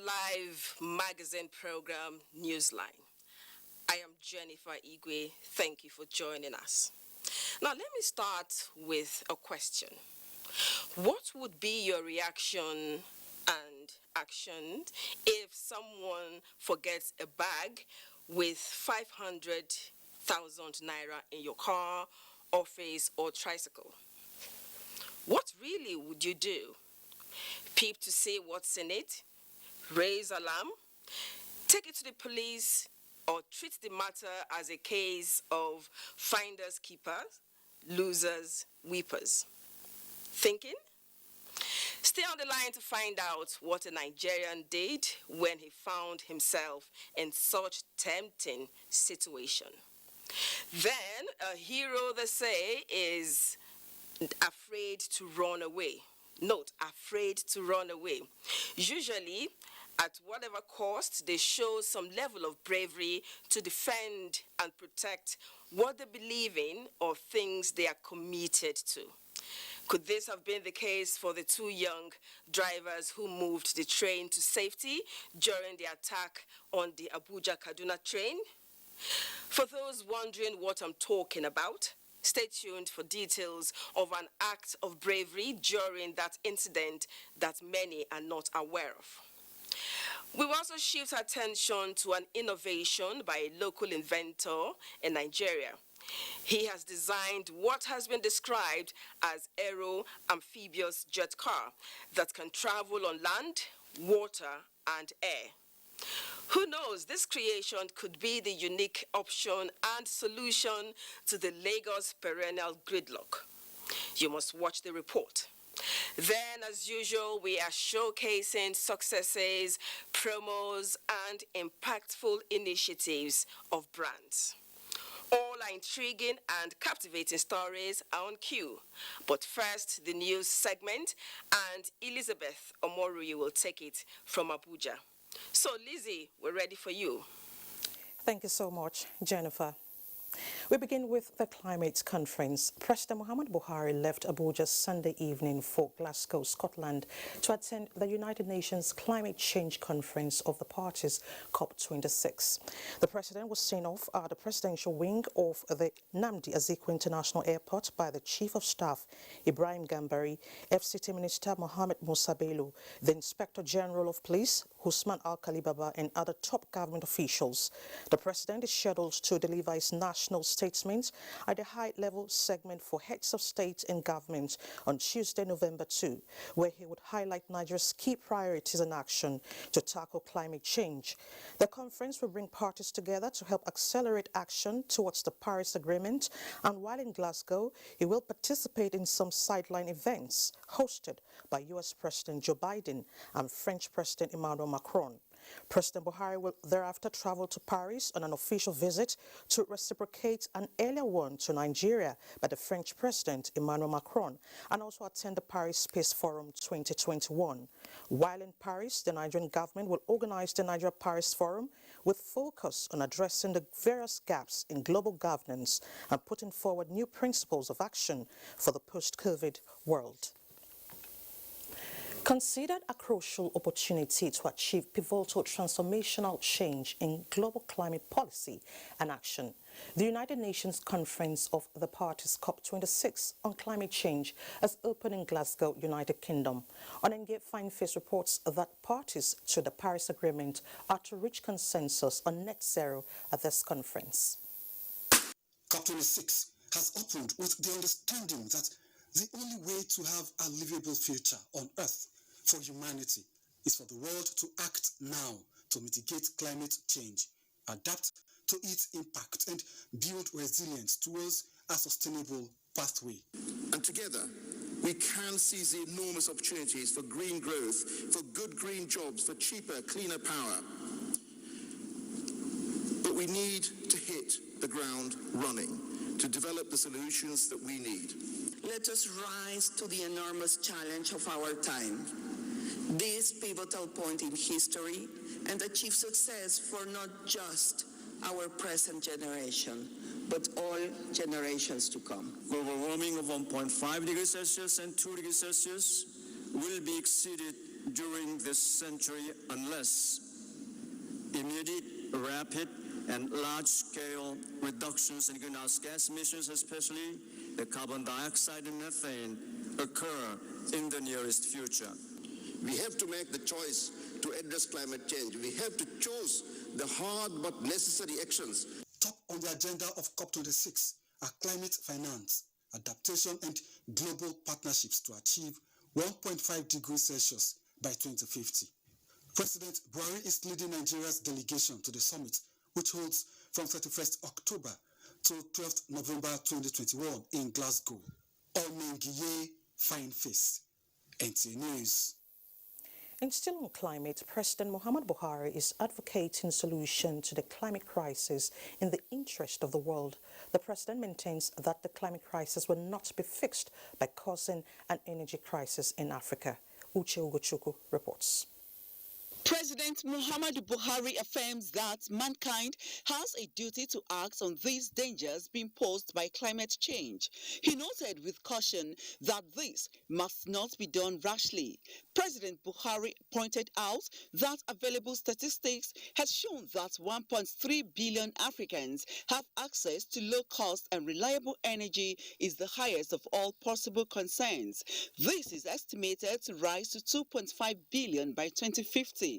live magazine program, Newsline. I am Jennifer Igwe. Thank you for joining us. Now, let me start with a question. What would be your reaction and action if someone forgets a bag with 500,000 naira in your car, office, or tricycle? What really would you do? Peep to see what's in it? Raise alarm? Take it to the police? Or treat the matter as a case of finders keepers, losers weepers? Thinking? Stay on the line to find out what a Nigerian did when he found himself in such tempting situation. Then a hero, they say, is afraid to run away. Note, afraid to run away. Usually, at whatever cost, they show some level of bravery to defend and protect what they believe in or things they are committed to. Could this have been the case for the two young drivers who moved the train to safety during the attack on the Abuja-Kaduna train? For those wondering what I'm talking about, stay tuned for details of an act of bravery during that incident that many are not aware of. We will also shift attention to an innovation by a local inventor in Nigeria. He has designed what has been described as Aero, amphibious jet car that can travel on land, water, and air. Who knows, this creation could be the unique option and solution to the Lagos perennial gridlock. You must watch the report. Then, as usual, we are showcasing successes, promos, and impactful initiatives of brands. All are intriguing and captivating stories are on cue. But first, the news segment, and Elizabeth Omoruyi will take it from Abuja. So, Lizzie, we're ready for you. Thank you so much, Jennifer. We begin with the climate conference. President Muhammad Buhari left Abuja Sunday evening for Glasgow, Scotland, to attend the United Nations Climate Change Conference of the Parties, COP26. The president was seen off at the presidential wing of the Nnamdi Azikiwe International Airport by the Chief of Staff, Ibrahim Gambari, FCT Minister Mohammed Musa Bello, the Inspector General of Police, Usman Al-Khalibaba, and other top government officials. The president is scheduled to deliver his national statement at the high-level segment for heads of state and government on Tuesday, November 2, where he would highlight Nigeria's key priorities and action to tackle climate change. The conference will bring parties together to help accelerate action towards the Paris Agreement, and while in Glasgow, he will participate in some sideline events hosted by U.S. President Joe Biden and French President Emmanuel Macron. President Buhari will thereafter travel to Paris on an official visit to reciprocate an earlier one to Nigeria by the French President Emmanuel Macron, and also attend the Paris Space Forum 2021. While in Paris, the Nigerian government will organize the Nigeria Paris Forum with focus on addressing the various gaps in global governance and putting forward new principles of action for the post-COVID world. Considered a crucial opportunity to achieve pivotal transformational change in global climate policy and action, the United Nations Conference of the Parties COP26 on climate change has opened in Glasgow, United Kingdom. Onenge Fine Face reports that parties to the Paris Agreement are to reach consensus on net zero at this conference. COP26 has opened with the understanding that the only way to have a livable future on Earth for humanity is for the world to act now to mitigate climate change, adapt to its impact, and build resilience towards a sustainable pathway. And together, we can seize the enormous opportunities for green growth, for good green jobs, for cheaper, cleaner power. But we need to hit the ground running to develop the solutions that we need. Let us rise to the enormous challenge of our time, this pivotal point in history, and achieve success for not just our present generation, but all generations to come. Global warming of 1.5 degrees Celsius and 2 degrees Celsius will be exceeded during this century unless immediate, rapid, and large-scale reductions in greenhouse gas emissions, especially the carbon dioxide and methane, occur in the nearest future. We have to make the choice to address climate change. We have to choose the hard but necessary actions. Top on the agenda of COP26 are climate finance, adaptation, and global partnerships to achieve 1.5 degrees Celsius by 2050. President Buhari is leading Nigeria's delegation to the summit, which holds from 31st October to 12th November 2021 in Glasgow. Omengiye Fine Face, NTA News. And still on climate, President Muhammadu Buhari is advocating solution to the climate crisis in the interest of the world. The president maintains that the climate crisis will not be fixed by causing an energy crisis in Africa. Uche Ugochukwu reports. President Muhammadu Buhari affirms that mankind has a duty to act on these dangers being posed by climate change. He noted with caution that this must not be done rashly. President Buhari pointed out that available statistics has shown that 1.3 billion Africans have access to low-cost and reliable energy is the highest of all possible concerns. This is estimated to rise to 2.5 billion by 2050.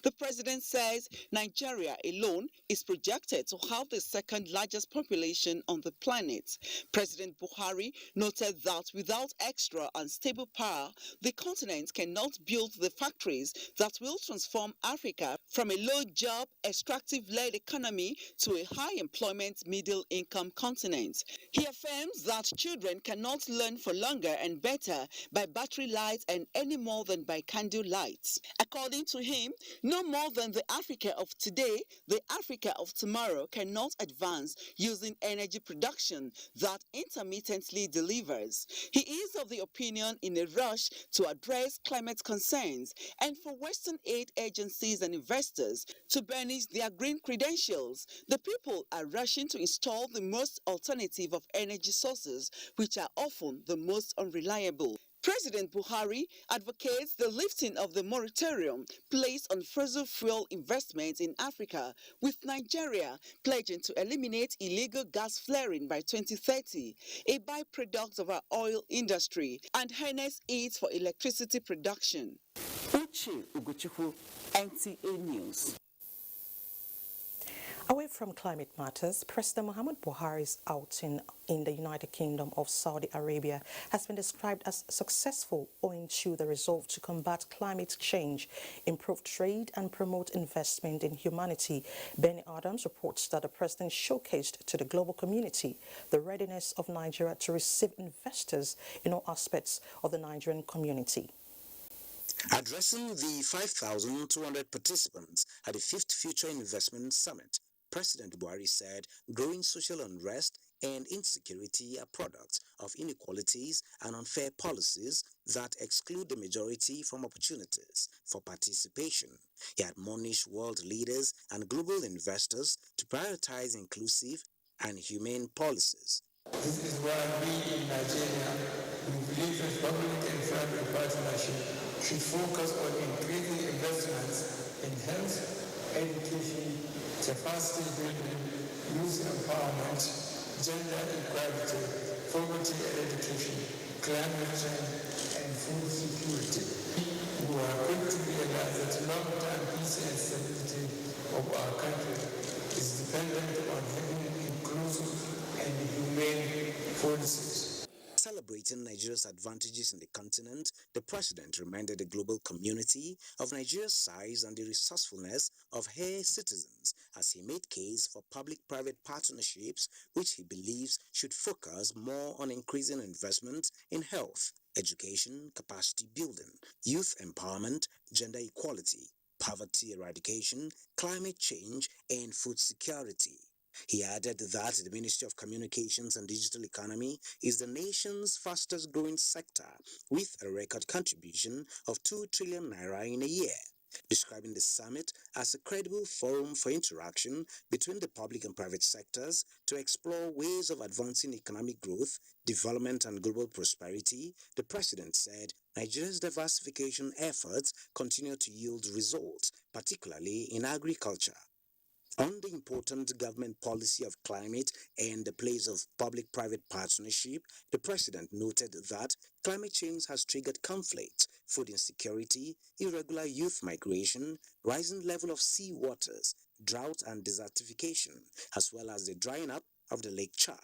The president says Nigeria alone is projected to have the second largest population on the planet. President Buhari noted that without extra and stable power, the continent cannot build the factories that will transform Africa from a low-job, extractive-led economy to a high-employment, middle-income continent. He affirms that children cannot learn for longer and better by battery lights and any more than by candle lights. According to him, no more than the Africa of today, the Africa of tomorrow cannot advance using energy production that intermittently delivers. He is of the opinion in a rush to address climate concerns and for Western aid agencies and investors to burnish their green credentials, the people are rushing to install the most alternative of energy sources, which are often the most unreliable. President Buhari advocates the lifting of the moratorium placed on fossil fuel investments in Africa, with Nigeria pledging to eliminate illegal gas flaring by 2030, a byproduct of our oil industry, and harness it for electricity production. Uche Ugochukwu, NTA News. Away from climate matters, President Muhammadu Buhari's outing in the United Kingdom of Saudi Arabia has been described as successful owing to the resolve to combat climate change, improve trade and promote investment in humanity. Benny Adams reports that the president showcased to the global community the readiness of Nigeria to receive investors in all aspects of the Nigerian community. Addressing the 5,200 participants at the 5th Future Investment Summit, President Buhari said growing social unrest and insecurity are products of inequalities and unfair policies that exclude the majority from opportunities for participation. He admonished world leaders and global investors to prioritize inclusive and humane policies. This is why we in Nigeria, we believe that public and private partnership should focus on increasing investments in health, education, capacity building, youth empowerment, gender equality, poverty eradication, climate change, and food security. We are quick to realize that long-term peace and stability of our country is dependent on having inclusive and humane policies. Celebrating Nigeria's advantages in the continent, the president reminded the global community of Nigeria's size and the resourcefulness of her citizens as he made case for public-private partnerships, which he believes should focus more on increasing investment in health, education, capacity building, youth empowerment, gender equality, poverty eradication, climate change, and food security. He added that the Ministry of Communications and Digital Economy is the nation's fastest growing sector with a record contribution of 2 trillion naira in a year. describing the summit as a credible forum for interaction between the public and private sectors to explore ways of advancing economic growth, development, and global prosperity. The president said Nigeria's diversification efforts continue to yield results, particularly in agriculture. On the important government policy of climate and the place of public-private partnership, the president noted that climate change has triggered conflicts, food insecurity, irregular youth migration, rising level of sea waters, drought and desertification, as well as the drying up of the Lake Chad.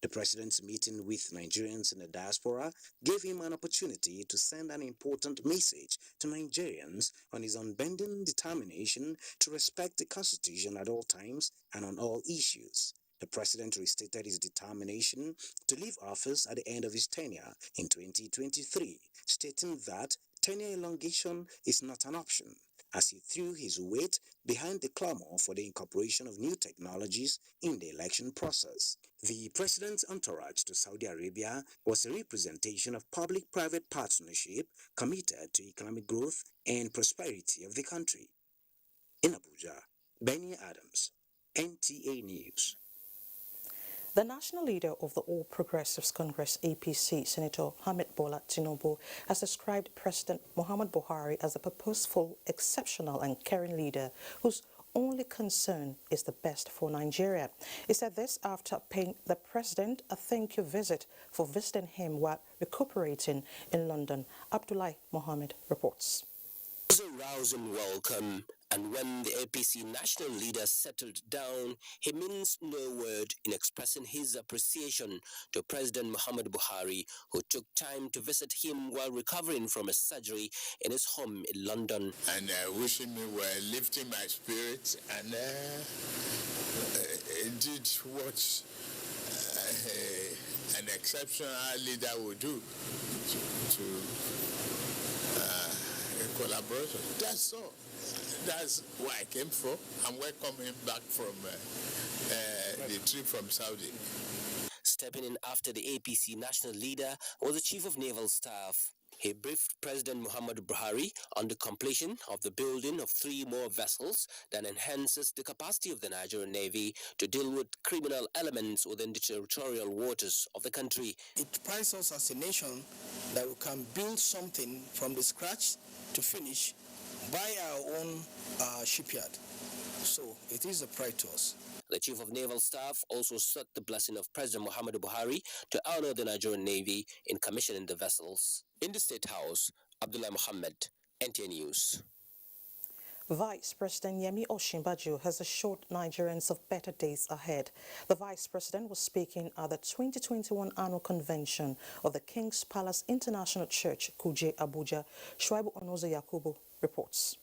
The president's meeting with Nigerians in the diaspora gave him an opportunity to send an important message to Nigerians on his unbending determination to respect the Constitution at all times and on all issues. The president restated his determination to leave office at the end of his tenure in 2023, stating that tenure elongation is not an option, as he threw his weight behind the clamor for the incorporation of new technologies in the election process. The president's entourage to Saudi Arabia was a representation of public-private partnership committed to economic growth and prosperity of the country. In Abuja, Benny Adams, NTA News. The national leader of the All Progressives Congress, APC, Senator Ahmed Bola Tinubu, has described President Muhammad Buhari as a purposeful, exceptional and caring leader whose only concern is the best for Nigeria. He said this after paying the president a thank you visit for visiting him while recuperating in London. Abdullahi Mohammed reports. It was a rousing welcome, and when the APC National Leader settled down, he minced no word in expressing his appreciation to President Muhammad Buhari, who took time to visit him while recovering from a surgery in his home in London. And wishing me well, lifting my spirits, and did what an exceptional leader would do to collaboration. That's all. That's why I came for. I'm welcoming him back from the trip from Saudi. Stepping in after the APC National Leader was the Chief of Naval Staff. He briefed President Muhammad Buhari on the completion of the building of 3 more vessels that enhances the capacity of the Nigerian Navy to deal with criminal elements within the territorial waters of the country. It prides us as a nation that we can build something from the scratch to finish by our own shipyard. So it is a pride to us. The Chief of Naval Staff also sought the blessing of President Muhammad Buhari to honor the Nigerian Navy in commissioning the vessels. In the State House, Abdullah Muhammad, NTA News. Vice President Yemi Osibajo has assured Nigerians of better days ahead. The Vice President was speaking at the 2021 Annual Convention of the King's Palace International Church, Kuje, Abuja. Shuaibu Onozo Yakubu reports.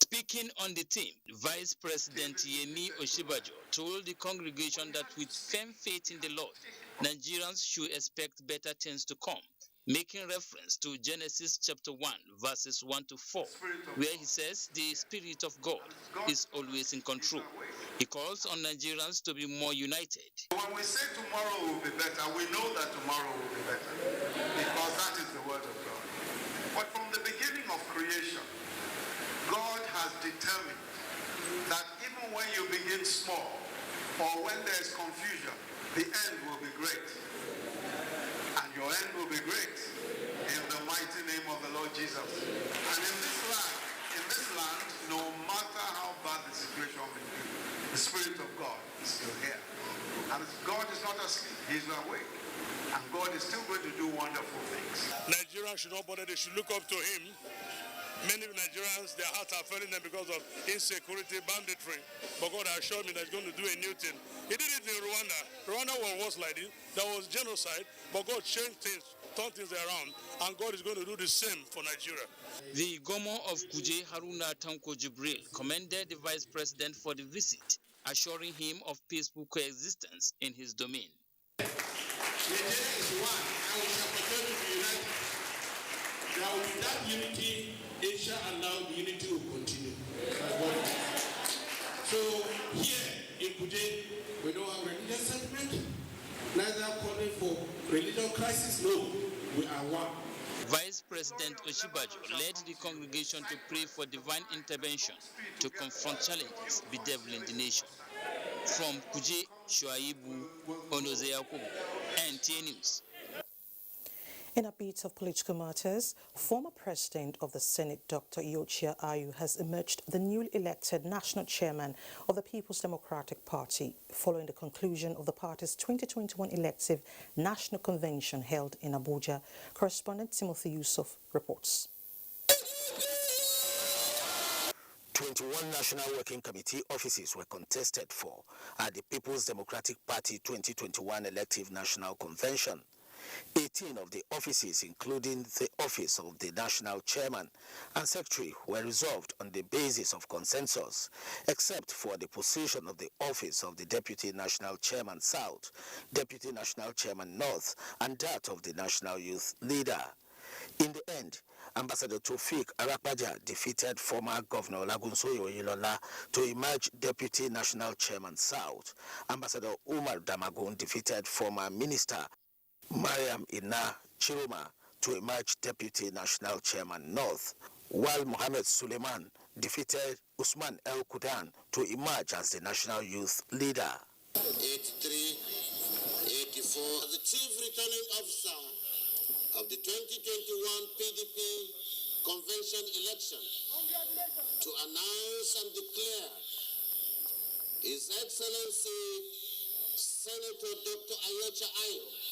Speaking on the theme, Vice President Yemi Osibajo told the congregation that with firm faith in the Lord, Nigerians should expect better things to come, making reference to Genesis chapter 1, verses 1 to 4, where he says the Spirit of God is always in control. He calls on Nigerians to be more united. When we say tomorrow will be better, we know that tomorrow will be better, because that is the word of God. But from the beginning of creation, God has determined that even when you begin small, or when there is confusion, the end will be great. And your end will be great in the mighty name of the Lord Jesus. And in this land, no matter how bad the situation may be, the Spirit of God is still here. And God is not asleep, He's awake. And God is still going to do wonderful things. Nigerians should not bother, they should look up to Him. Many Nigerians, their hearts are failing them because of insecurity, banditry. But God assured me that He's going to do a new thing. He did it in Rwanda. Rwanda was like this. There was genocide, but God changed things, turned things around, and God is going to do the same for Nigeria. The Gomo of Kuje, Haruna Tanko Jibril, commended the Vice President for the visit, assuring him of peaceful coexistence in his domain. Nigeria is one, and we shall continue to be united. There will be that unity, inshallah, the unity will continue. So here in Kuje, we don't have religious sentiment, neither calling for religious crisis. No, we are one. Vice President Osibajo led the congregation to pray for divine intervention to confront challenges bedeviling the nation. From Kuje, Shuaibu, Onoze Yakubu, NTA News. In a bit of political matters, former President of the Senate, Dr. Adeleke Ajayi, has emerged the newly elected national chairman of the People's Democratic Party following the conclusion of the party's 2021 elective national convention held in Abuja. Correspondent Timothy Yusuf reports. 21 National Working Committee offices were contested for at the People's Democratic Party 2021 elective national convention. 18 of the offices, including the office of the national chairman and secretary, were resolved on the basis of consensus, except for the position of the office of the Deputy National Chairman South, Deputy National Chairman North, and that of the National Youth Leader. In the end, Ambassador Tofik Arapaja defeated former Governor Lagunsoyo Yilola to emerge Deputy National Chairman South. Ambassador Umar Damagun defeated former Minister Mariam Ina Chiroma to emerge Deputy National Chairman North, while Mohammed Suleiman defeated Usman El Kudan to emerge as the National Youth Leader. 83, 84, the Chief Returning Officer of the 2021 PDP Convention election to announce and declare His Excellency Senator Dr. Adeleke Ajayi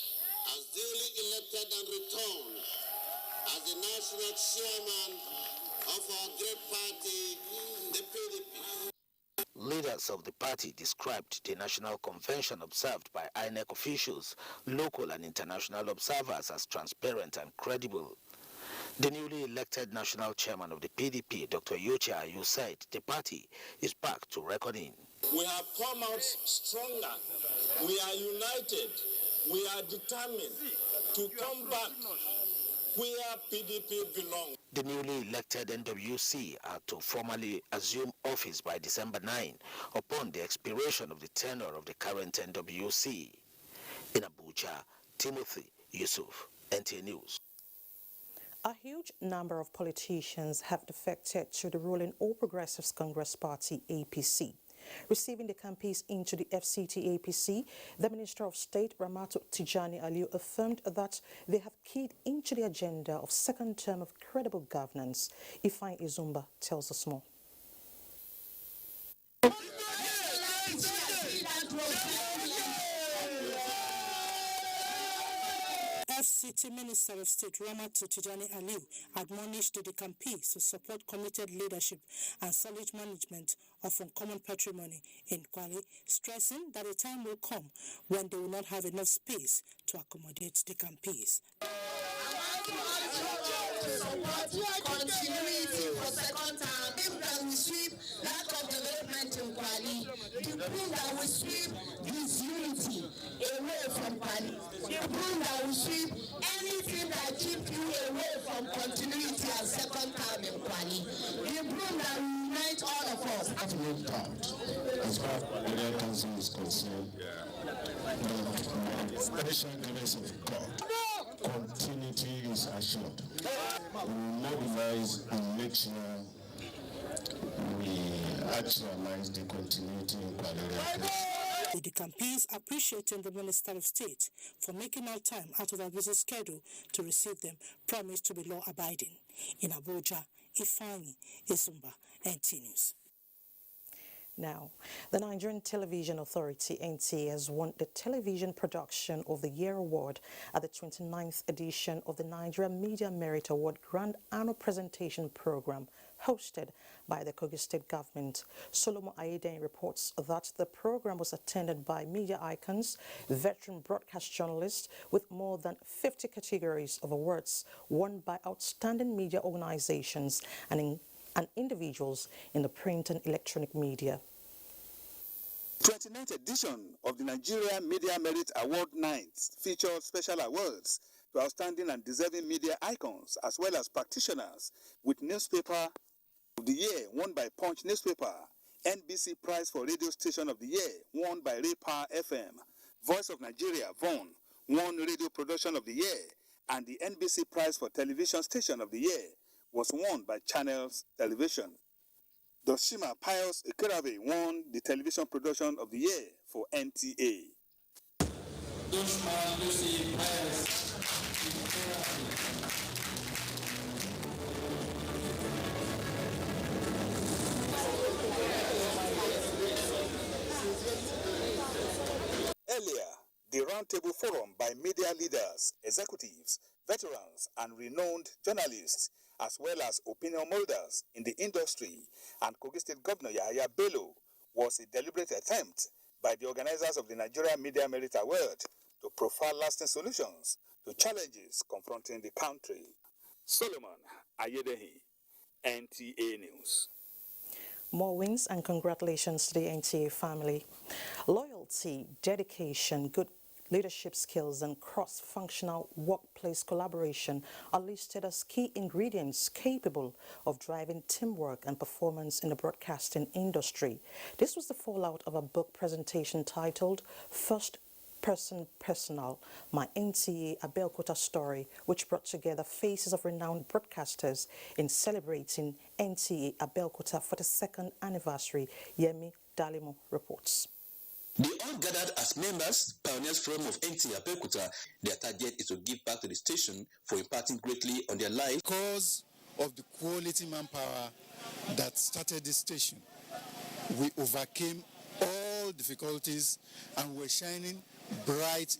as duly elected and returned as the national chairman of our great party, the PDP. Leaders of the party described the national convention observed by INEC officials, local and international observers as transparent and credible. The newly elected national chairman of the PDP, Dr. Adeleke Ajayi, said the party is back to reckoning. We have come out stronger. We are united. We are determined to come back where PDP belongs. The newly elected NWC are to formally assume office by December 9 upon the expiration of the tenure of the current NWC. In Abuja, Timothy Yusuf, NTA News. A huge number of politicians have defected to the ruling All Progressives Congress Party, APC. Receiving the campaigns into the FCT APC, the Minister of State, Ramatu Tijani Aliyu, affirmed that they have keyed into the agenda of second term of credible governance. Ifeanyi Izumba tells us more. FCT Minister of State Ramatu Tijani Aliyu admonished the campaigns to support committed leadership and solid management of uncommon patrimony in Kwale, stressing that a time will come when they will not have enough space to accommodate the campaigns. Continuity for second term, if that we sweep lack of development in Kwale, to prove that we sweep disunity away from Kwale, to prove that we sweep anything that keeps you away from continuity and second term in Kwale, to prove that we unite all of us. Have no doubt, as far as Kwale Council is concerned, the special grace of God, continuity is assured. We will mobilize and make sure we actualize the continuity in Kwale. With the campaigns appreciating the Minister of State for making out time out of our busy schedule to receive them, promised to be law-abiding. In Abuja, Ifeanyi Izumba, NTA News. Now, the Nigerian Television Authority, NTA, has won the Television Production of the Year Award at the 29th edition of the Nigerian Media Merit Award Grand Annual Presentation Program, hosted by the Kogi State Government. Solomon Ayeden reports that the program was attended by media icons, veteran broadcast journalists, with more than 50 categories of awards won by outstanding media organizations and individuals in the print and electronic media. 29th edition of the Nigeria Media Merit Award Nights featured special awards to outstanding and deserving media icons as well as practitioners, with Newspaper of the Year won by Punch Newspaper, NBC Prize for Radio Station of the Year won by Ray Power FM, Voice of Nigeria, VON, won Radio Production of the Year, and the NBC Prize for Television Station of the Year was won by Channels Television. Doshima Pius Ikerabe won the Television Production of the Year for NTA. Earlier, the Roundtable Forum by media leaders, executives, veterans, and renowned journalists, as well as opinion molders in the industry, and Kogi State Governor Yahaya Bello, was a deliberate attempt by the organizers of the Nigerian Media Merit Award to profile lasting solutions to challenges confronting the country. Solomon Ayedehi, NTA News. More wins and congratulations to the NTA family. Loyalty, dedication, good leadership skills and cross-functional workplace collaboration are listed as key ingredients capable of driving teamwork and performance in the broadcasting industry. This was the fallout of a book presentation titled First Person Personal, My NTA Abeokuta Story, which brought together faces of renowned broadcasters in celebrating NTA Abeokuta 42nd anniversary. Yemi Dalimo reports. They all gathered as members, pioneers forum of NTA Abeokuta. Their target is to give back to the station for imparting greatly on their life. Because of the quality manpower that started this station, we overcame all difficulties and we're shining bright,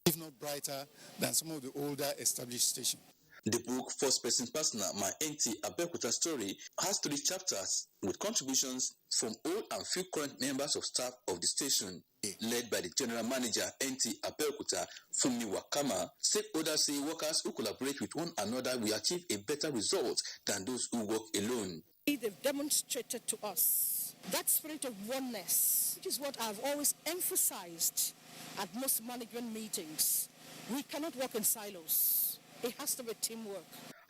if not brighter, than some of the older established stations. The book, First Person Personal, My NTA Abeokuta Story, has 3 chapters with contributions from old and few current members of staff of the station. Led by the General Manager, NTA Abeokuta, Funmi Wakama, stakeholders say workers who collaborate with one another will achieve a better result than those who work alone. They've demonstrated to us that spirit of oneness, which is what I've always emphasized at most management meetings. We cannot work in silos. It has to be teamwork.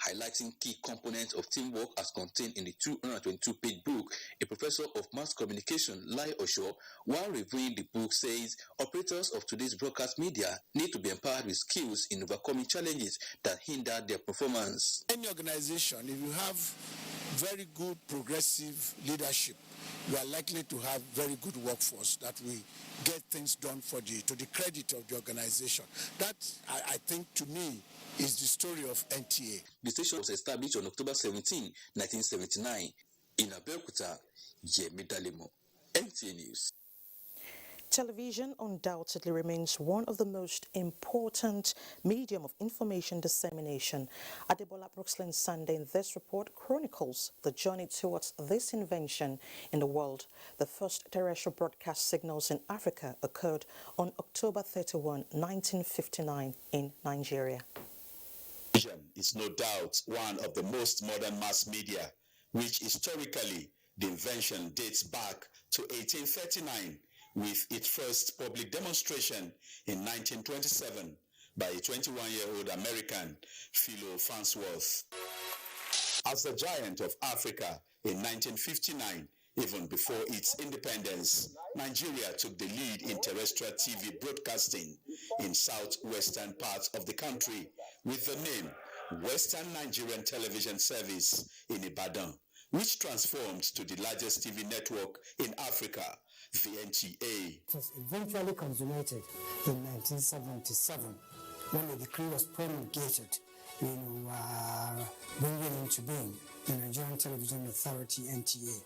Highlighting key components of teamwork as contained in the 222-page book, a professor of mass communication, Lai Osho, while reviewing the book, says operators of today's broadcast media need to be empowered with skills in overcoming challenges that hinder their performance. Any organization, if you have very good progressive leadership, you are likely to have very good workforce that will get things done to the credit of the organization. That, I think, to me, is the story of NTA. The station was established on October 17, 1979. In Abeokuta, Yemi Dalimo, NTA News. Television undoubtedly remains one of the most important medium of information dissemination. Adebola Brooksland Sunday in this report chronicles the journey towards this invention in the world. The first terrestrial broadcast signals in Africa occurred on October 31, 1959 in Nigeria. Television is no doubt one of the most modern mass media, which historically the invention dates back to 1839 with its first public demonstration in 1927 by a 21-year-old American, Philo Farnsworth. As the giant of Africa in 1959, even before its independence, Nigeria took the lead in terrestrial TV broadcasting in southwestern parts of the country with the name Western Nigerian Television Service in Ibadan, which transformed to the largest TV network in Africa, the NTA. It was eventually consummated in 1977 when the decree was promulgated, bringing into being the Nigerian Television Authority, NTA.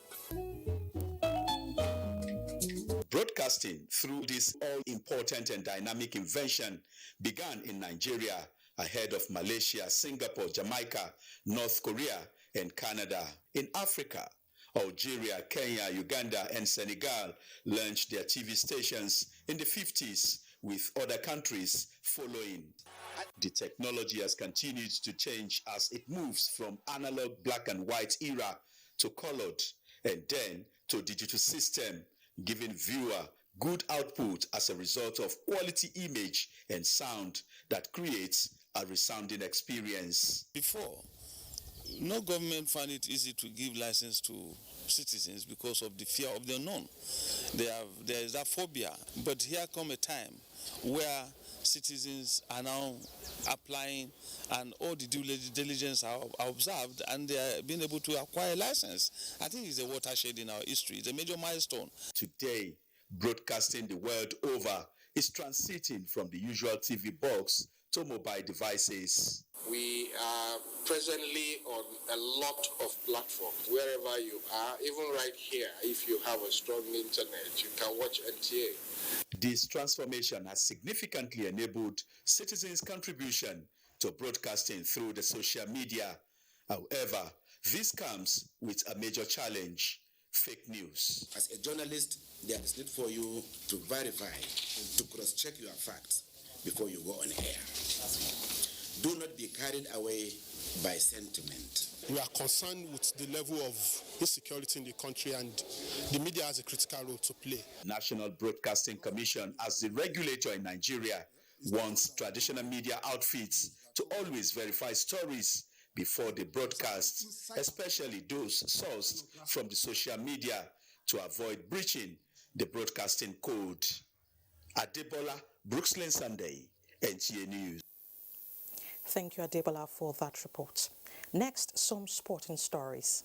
Broadcasting through this all-important and dynamic invention began in Nigeria ahead of Malaysia, Singapore, Jamaica, North Korea, and Canada. In Africa, Algeria, Kenya, Uganda, and Senegal launched their TV stations in the 50s, with other countries following. The technology has continued to change as it moves from analog black and white era to colored and then to digital system, giving viewer good output as a result of quality image and sound that creates a resounding experience. Before, no government found it easy to give license to citizens because of the fear of the unknown. There is that phobia. But here come a time where citizens are now applying and all the due diligence are observed and they are being able to acquire a license. I think it's a watershed in our history. It's a major milestone. Today, broadcasting the world over is transiting from the usual TV box to mobile devices. We are presently on a lot of platforms, wherever you are, even right here. If you have a strong internet, you can watch NTA. This transformation has significantly enabled citizens' contribution to broadcasting through the social media. However, this comes with a major challenge: fake news. As a journalist, there is need for you to verify, to cross-check your facts before you go on air. Do not be carried away by sentiment. We are concerned with the level of insecurity in the country, and the media has a critical role to play. National Broadcasting Commission, as the regulator in Nigeria, wants traditional media outfits to always verify stories before they broadcast, especially those sourced from the social media, to avoid breaching the broadcasting code. Adebola, Brooksland Sunday, NTA News. Thank you, Adebola, for that report. Next, some sporting stories.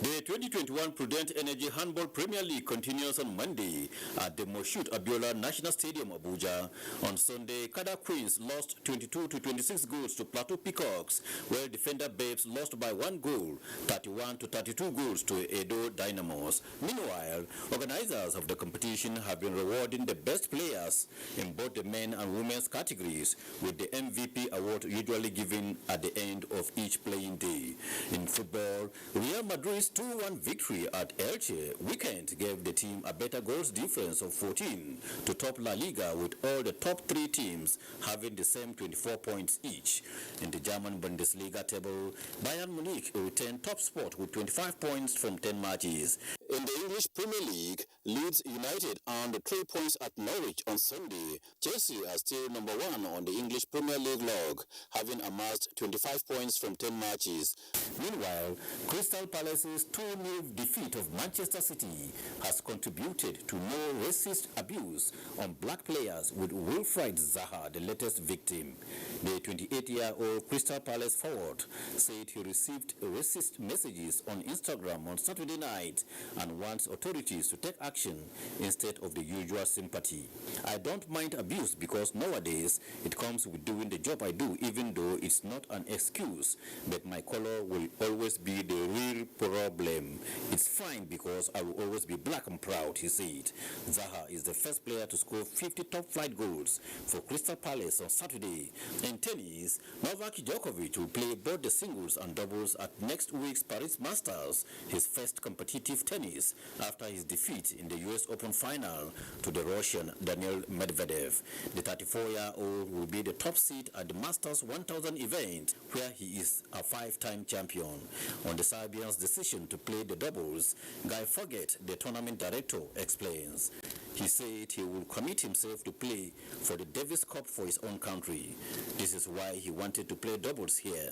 The 2021 Prudent Energy Handball Premier League continues on Monday at the Moshood Abiola National Stadium, Abuja. On Sunday, Kada Queens lost 22-26 goals to Plateau Peacocks, where defender Babes lost by 1 goal, 31-32 goals to Edo Dynamos. Meanwhile, organizers of the competition have been rewarding the best players in both the men and women's categories, with the MVP award usually given at the end of each playing day. In football, Real Madrid's 2-1 victory at Elche weekend gave the team a better goals difference of 14 to top La Liga, with all the top 3 teams having the same 24 points each. In the German Bundesliga table, Bayern Munich retained top spot with 25 points from 10 matches. In the English Premier League, Leeds United earned 3 points at Norwich on Sunday. Chelsea are still number 1 on the English Premier League log, having amassed 25 points from 10 matches. Meanwhile, Crystal Palace's 2-0 defeat of Manchester City has contributed to more racist abuse on black players, with Wilfried Zaha the latest victim. The 28-year-old Crystal Palace forward said he received racist messages on Instagram on Saturday night and wants authorities to take action instead of the usual sympathy. I don't mind abuse because nowadays it comes with doing the job I do, even though it's not an excuse, but my color will always be the real problem. It's fine because I will always be black and proud, he said. Zaha is the first player to score 50 top-flight goals for Crystal Palace on Saturday. In tennis, Novak Djokovic will play both the singles and doubles at next week's Paris Masters, his first competitive tennis after his defeat in the US Open final to the Russian Daniil Medvedev. The 34-year-old will be the top seed at the Masters 1000 event, where he is a 5-time champion. On the Serbian's decision to play the doubles, Guy Forget, the tournament director, explains. He said he will commit himself to play for the Davis Cup for his own country. This is why he wanted to play doubles here.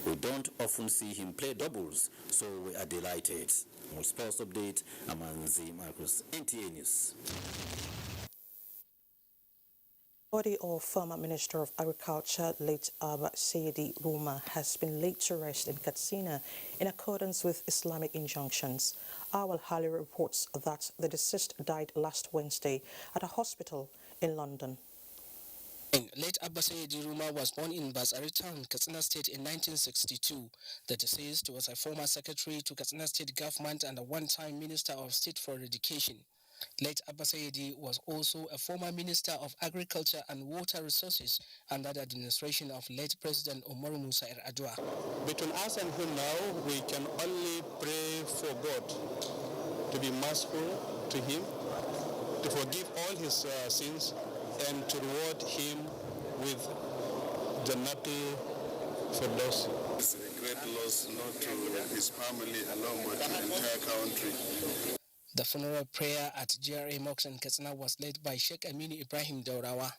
We don't often see him play doubles, so we are delighted. More sports update, Amanzi Marcus, NTA News. Body of former Minister of Agriculture, late Abba Saidi Ruma, has been laid to rest in Katsina in accordance with Islamic injunctions. Awal Hali reports that the deceased died last Wednesday at a hospital in London. Late Abba Saidi Ruma was born in Basari Town, Katsina State in 1962. The deceased was a former secretary to Katsina State government and a one-time Minister of State for Education. Late Abba Saidi was also a former Minister of Agriculture and Water Resources under the administration of late President Umaru Musa Yar'Adua. Between us and him now, we can only pray for God to be merciful to him, to forgive all his sins, and to reward him with Jannati Firdaus. It's a great loss, not to his family alone, but to the entire country. The funeral prayer at GRA Mosque in Katsina was led by Sheikh Aminu Ibrahim Daurawa.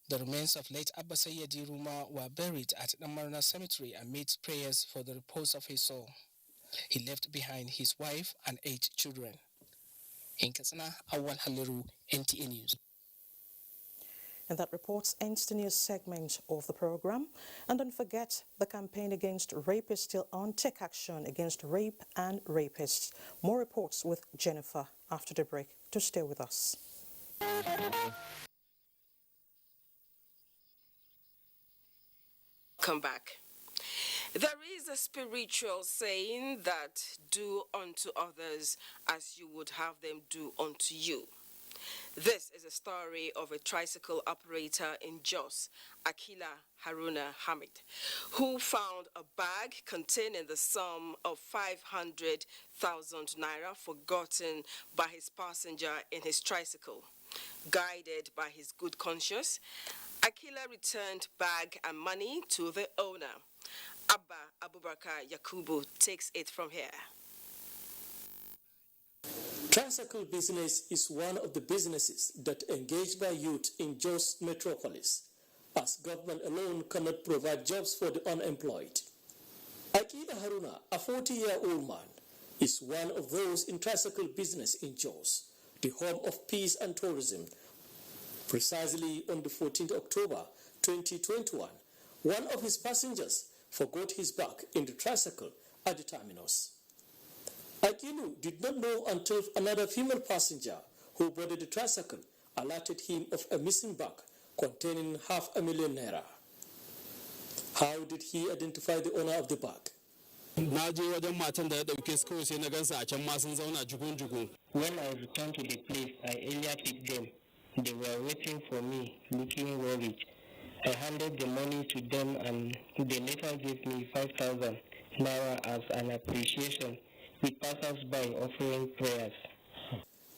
The remains of late Abbasai Yadiruma were buried at Namarana Cemetery amid prayers for the repose of his soul. He left behind his wife and 8 children. In Katsina, Awal Haliru, NTA News. And that report ends the news segment of the program. And don't forget, the campaign against rape is still on. Take action against rape and rapists. More reports with Jennifer after the break. To stay with us. Come back. There is a spiritual saying that do unto others as you would have them do unto you. This is a story of a tricycle operator in Jos, Akila Haruna Hamid, who found a bag containing the sum of 500,000 naira forgotten by his passenger in his tricycle. Guided by his good conscience, Akila returned bag and money to the owner. Abba Abubakar Yakubu takes it from here. Tricycle business is one of the businesses that engage by youth in Jos metropolis, as government alone cannot provide jobs for the unemployed. Akila Haruna, a 40-year-old man, is one of those in tricycle business in Jos, the home of peace and tourism. Precisely on the 14th October 2021, one of his passengers forgot his bag in the tricycle at the terminus. Akilu did not know until another female passenger who boarded the tricycle alerted him of a missing bag containing 500,000 naira. How did he identify the owner of the bag? When I returned to the place, I earlier picked them. They were waiting for me, looking worried. I handed the money to them and they later gave me 5,000 naira as an appreciation, with passers-by offering prayers.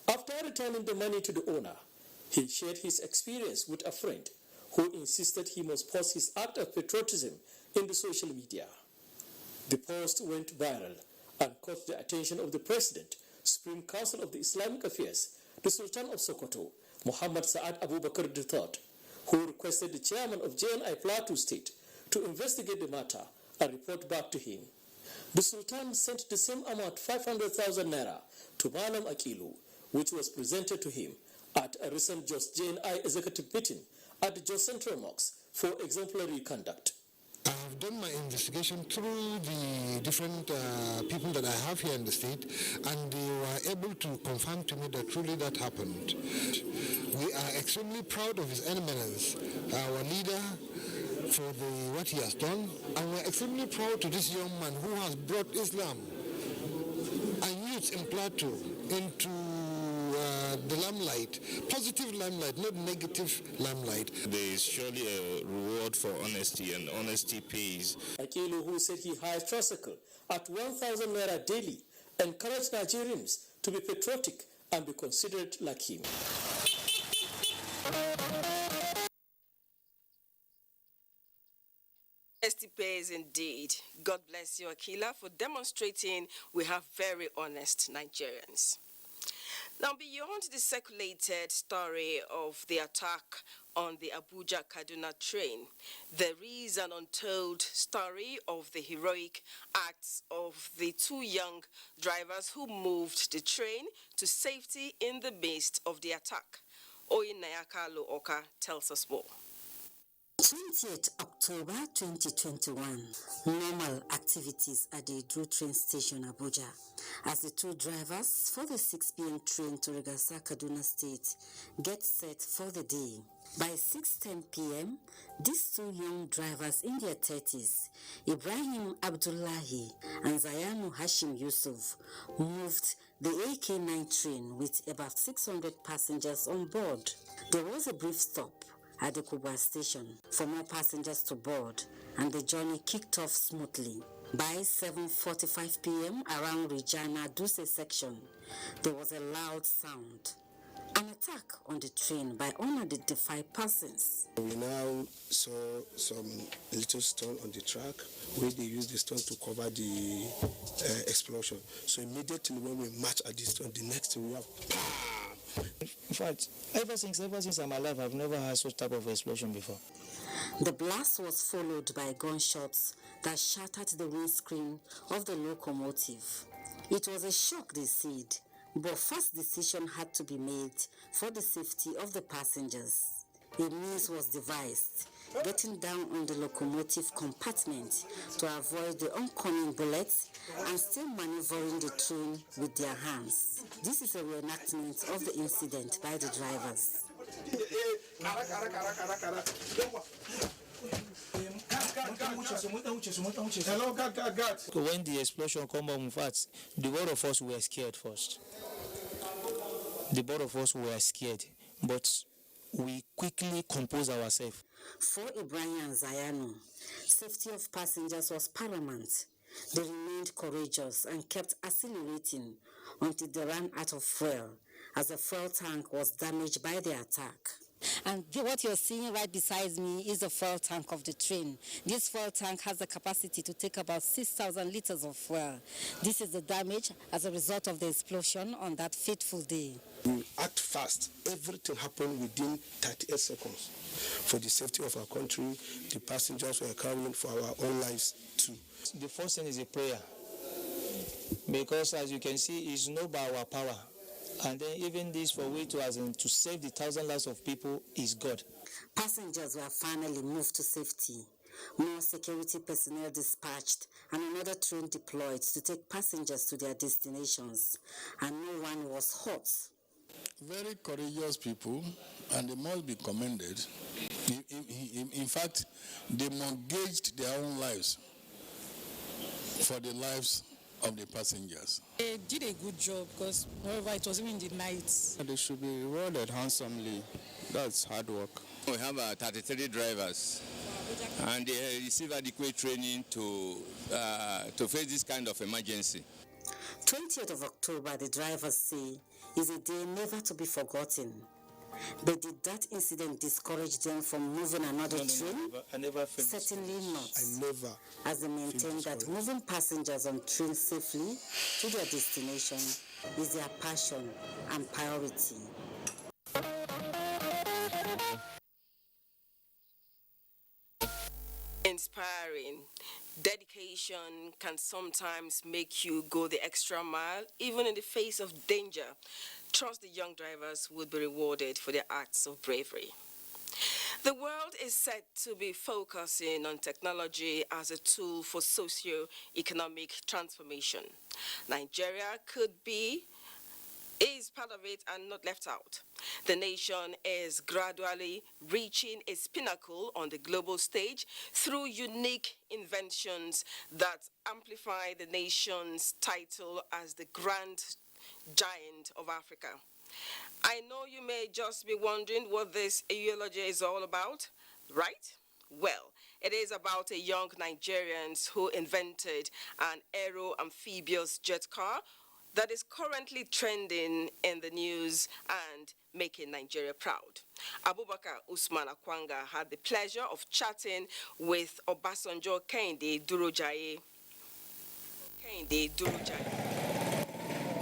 After returning the money to the owner, he shared his experience with a friend who insisted he must post his act of patriotism in the social media. The post went viral and caught the attention of the President, Supreme Council of the Islamic Affairs, the Sultan of Sokoto, Muhammad Saad Abubakar III, who requested the chairman of JNI Plateau State to investigate the matter and report back to him. The Sultan sent the same amount, 500,000 naira, to Malam Akilu, which was presented to him at a recent Jos JNI executive meeting at the Jos Central Mosque for exemplary conduct. I have done my investigation through the different people that I have here in the state, and they were able to confirm to me that truly that happened. We are extremely proud of His Eminence, our leader, for what he has done, and we're extremely proud to this young man who has brought Islam and youth in Plateau into the limelight, positive limelight, not negative limelight. There is surely a reward for honesty, and honesty pays. Akilu, who said he hires tricycle at 1,000 naira daily, encouraged Nigerians to be patriotic and be considered like him. Honesty pays indeed. God bless you, Akila, for demonstrating we have very honest Nigerians. Now, beyond the circulated story of the attack on the Abuja-Kaduna train, there is an untold story of the heroic acts of the 2 young drivers who moved the train to safety in the midst of the attack. Oyinayaka Looka tells us more. 20th October 2021, normal activities at the Drew train station Abuja as the 2 drivers for the 6 p.m. train to Rigasa, Kaduna State get set for the day. By 6:10 p.m., these 2 young drivers in their 30s, Ibrahim Abdullahi and Zayanu Hashim Yusuf, moved the AK9 train with about 600 passengers on board. There was a brief stop at the Kubwa station for more passengers to board, and the journey kicked off smoothly. By 7:45 p.m. around Regina Duse section, there was a loud sound. An attack on the train by unidentified persons. We now saw some little stone on the track where they used the stone to cover the explosion. So immediately when we marched at the stone, the next thing we have In fact, ever since I'm alive, I've never had such type of explosion before. The blast was followed by gunshots that shattered the windscreen of the locomotive. It was a shock, they said, but first decision had to be made for the safety of the passengers. A means was devised, getting down on the locomotive compartment to avoid the oncoming bullets and still maneuvering the train with their hands. This is a reenactment of the incident by the drivers. When the explosion came up, in fact, the both of us were scared first. The both of us were scared, but we quickly composed ourselves. For Ibrahim and Zayano, safety of passengers was paramount. They remained courageous and kept accelerating until they ran out of fuel, as the fuel tank was damaged by the attack. And what you're seeing right beside me is the fuel tank of the train. This fuel tank has the capacity to take about 6,000 liters of fuel. This is the damage as a result of the explosion on that fateful day. We act fast. Everything happened within 38 seconds. For the safety of our country, the passengers were carrying for our own lives too. The first thing is a prayer. Because as you can see, it's not by our power. And then even this for way to save the 1,000 lives of people is God. Passengers were finally moved to safety. More security personnel dispatched and another train deployed to take passengers to their destinations. And no one was hurt. Very courageous people, and they must be commended. In fact, they mortgaged their own lives for the lives of the passengers. They did a good job because, however, it was even in the night. They should be rewarded handsomely. That's hard work. We have 33 drivers, and they receive adequate training to face this kind of emergency. 20th of October, the drivers say, is a day never to be forgotten. But did that incident discourage them from moving another train? Certainly not. I never. As they maintain that moving passengers on trains safely to their destination is their passion and priority. Inspiring. Dedication can sometimes make you go the extra mile, even in the face of danger. Trust the young drivers would be rewarded for their acts of bravery. The world is set to be focusing on technology as a tool for socio-economic transformation. Nigeria is part of it and not left out. The nation is gradually reaching its pinnacle on the global stage through unique inventions that amplify the nation's title as the grand giant of Africa. I know you may just be wondering what this eulogy is all about, right? Well, it is about a young Nigerian who invented an Aero amphibious jet car that is currently trending in the news and making Nigeria proud. Abubakar Usman Akwanga had the pleasure of chatting with Obasanjo Kehinde Durojaye.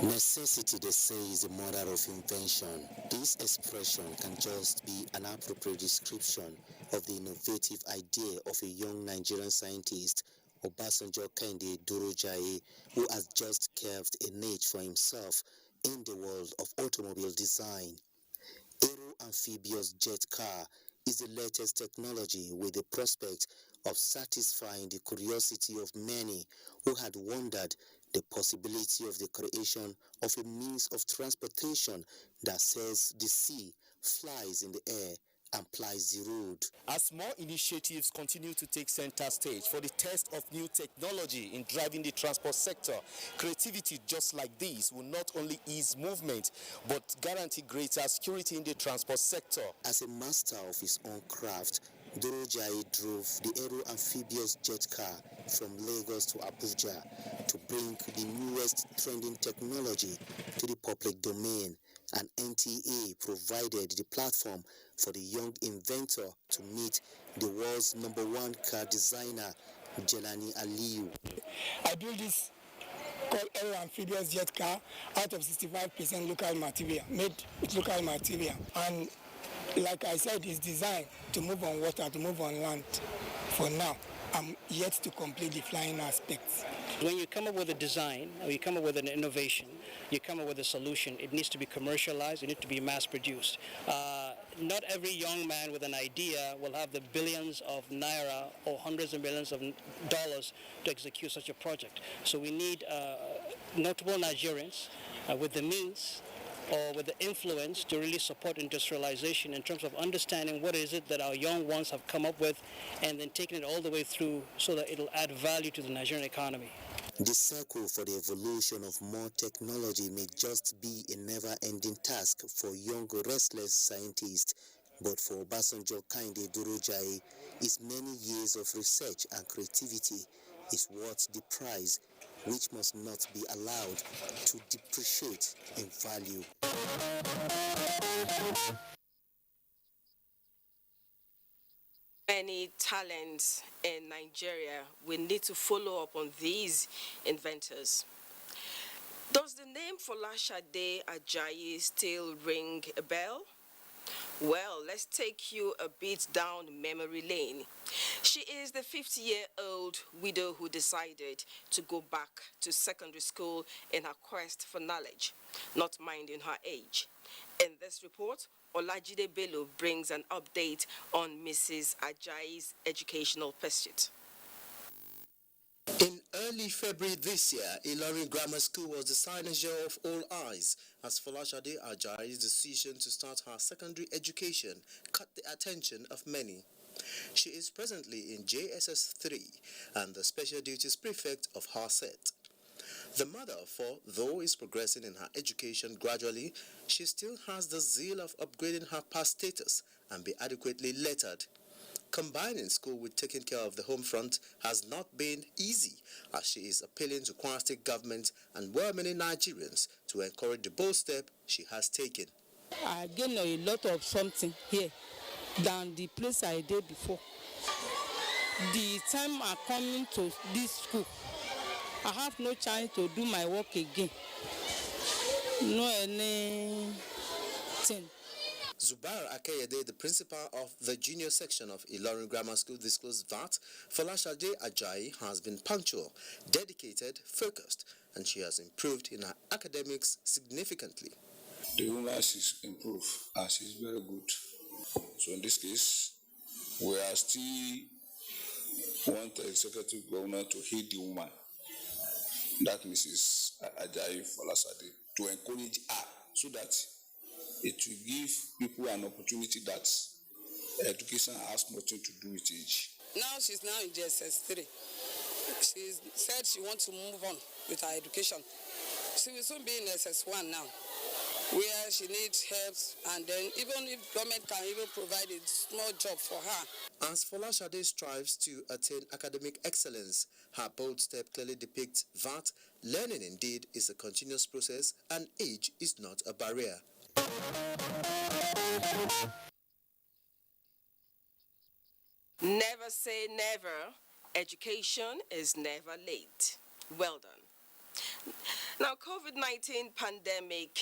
Necessity, they say, is the mother of invention. This expression can just be an appropriate description of the innovative idea of a young Nigerian scientist, Obasanjo Kehinde Durojaye, who has just carved a niche for himself in the world of automobile design. Aero amphibious jet car is the latest technology with the prospect of satisfying the curiosity of many who had wondered the possibility of the creation of a means of transportation that sails the sea, flies in the air, and plies the road. As more initiatives continue to take center stage for the test of new technology in driving the transport sector, creativity just like this will not only ease movement, but guarantee greater security in the transport sector. As a master of his own craft, Durojaye drove the Aero amphibious jet car from Lagos to Abuja to bring the newest trending technology to the public domain, and NTA provided the platform for the young inventor to meet the world's #1 car designer, Jelani Aliyu. I built this called Aero amphibious jet car out of 65% local material, made with local material. And like I said, it's designed to move on water, to move on land. For now, I'm yet to complete the flying aspects. When you come up with a design, or you come up with an innovation, you come up with a solution, it needs to be commercialized, it needs to be mass-produced. Not every young man with an idea will have the billions of naira or hundreds of millions of dollars to execute such a project. So we need notable Nigerians with the means or with the influence to really support industrialization in terms of understanding what is it that our young ones have come up with and then taking it all the way through so that it'll add value to the Nigerian economy. The circle for the evolution of more technology may just be a never-ending task for young, restless scientists, but for Obasanjo Kinde Durojaye, his many years of research and creativity is worth the price, which must not be allowed to depreciate in value. Many talents in Nigeria, we need to follow up on these inventors. Does the name Adeleke Ajayi still ring a bell? Well, let's take you a bit down memory lane. She is the 50-year-old widow who decided to go back to secondary school in her quest for knowledge, not minding her age. In this report, Olajide Bello brings an update on Mrs. Ajayi's educational pursuit. In early February this year, Ilorin Grammar School was the cynosure of all eyes as Folashade Ajayi's decision to start her secondary education caught the attention of many. She is presently in JSS 3 and the Special Duties Prefect of her set. The mother of four, though, is progressing in her education gradually, she still has the zeal of upgrading her past status and be adequately lettered. Combining school with taking care of the home front has not been easy, as she is appealing to Kwara State government and well-meaning Nigerians to encourage the bold step she has taken. I gain a lot of something here than the place I did before. The time I come to this school, I have no chance to do my work again. No anything. Zubair Akeyede, the principal of the junior section of Ilorin Grammar School, disclosed that Folashade Ajayi has been punctual, dedicated, focused, and she has improved in her academics significantly. The woman has improved and she's very good. So in this case, we are still want the executive governor to heed the woman, that Mrs. Ajayi Folashade, to encourage her so that it will give people an opportunity that education has nothing to do with age. Now she's now in JSS 3. She said she wants to move on with her education. She will soon be in SS1 now, where she needs help, and then even if government can even provide a small job for her. As Folashade strives to attain academic excellence, her bold step clearly depicts that learning indeed is a continuous process and age is not a barrier. Never say never. Education is never late. Well done. Now, COVID-19 pandemic,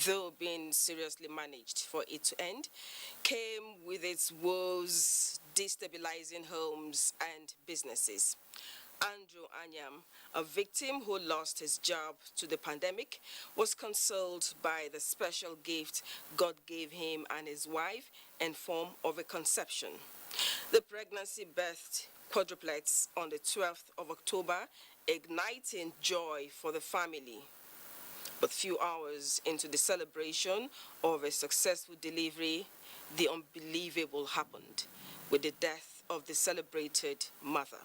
though being seriously managed for it to end, came with its woes, destabilizing homes and businesses. Andrew Anyam, a victim who lost his job to the pandemic, was consoled by the special gift God gave him and his wife in form of a conception. The pregnancy birthed quadruplets on the 12th of October, igniting joy for the family. But few hours into the celebration of a successful delivery, the unbelievable happened with the death of the celebrated mother.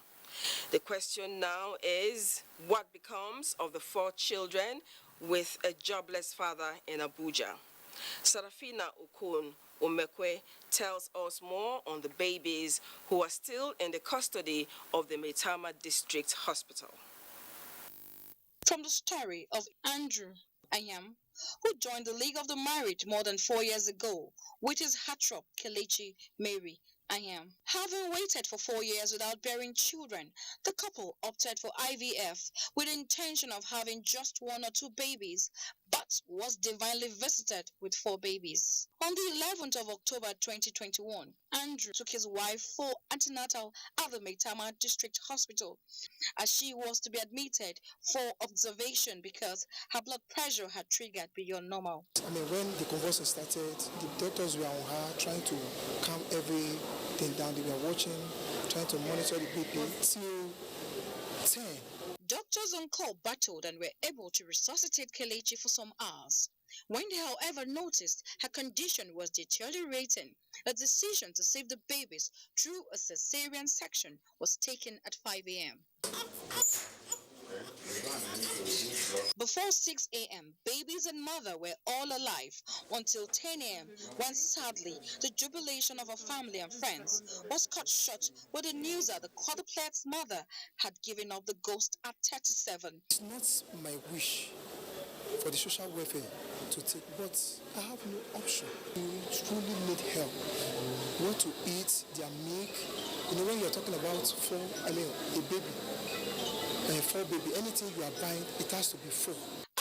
The question now is, what becomes of the 4 children with a jobless father in Abuja? Sarafina Okon Omekwe tells us more on the babies who are still in the custody of the Maitama District Hospital. From the story of Andrew Anyam, who joined the League of the Married more than 4 years ago with his heartthrob Kelechi Mary, Anyam. Having waited for 4 years without bearing children, the couple opted for IVF with the intention of having just 1 or 2 babies, but was divinely visited with 4 babies. On the 11th of October 2021, Andrew took his wife for antenatal at the Maitama District Hospital, as she was to be admitted for observation because her blood pressure had triggered beyond normal. I mean, when the convulsion started, the doctors were on her, trying to calm everything down. They were watching, trying to monitor the BP till 10. Doctors on call battled and were able to resuscitate Kelechi for some hours. When they, however, noticed her condition was deteriorating, a decision to save the babies through a cesarean section was taken at 5 a.m. Before 6 a.m., babies and mother were all alive until 10 a.m. when sadly the jubilation of her family and friends was cut short with the news that the quadruplet's mother had given up the ghost at 37. It's not my wish for the social welfare to take, but I have no option. You truly need help. You want to eat their milk. You know, when you're talking about a baby, 4 baby, anything you are buying, it has to be 4.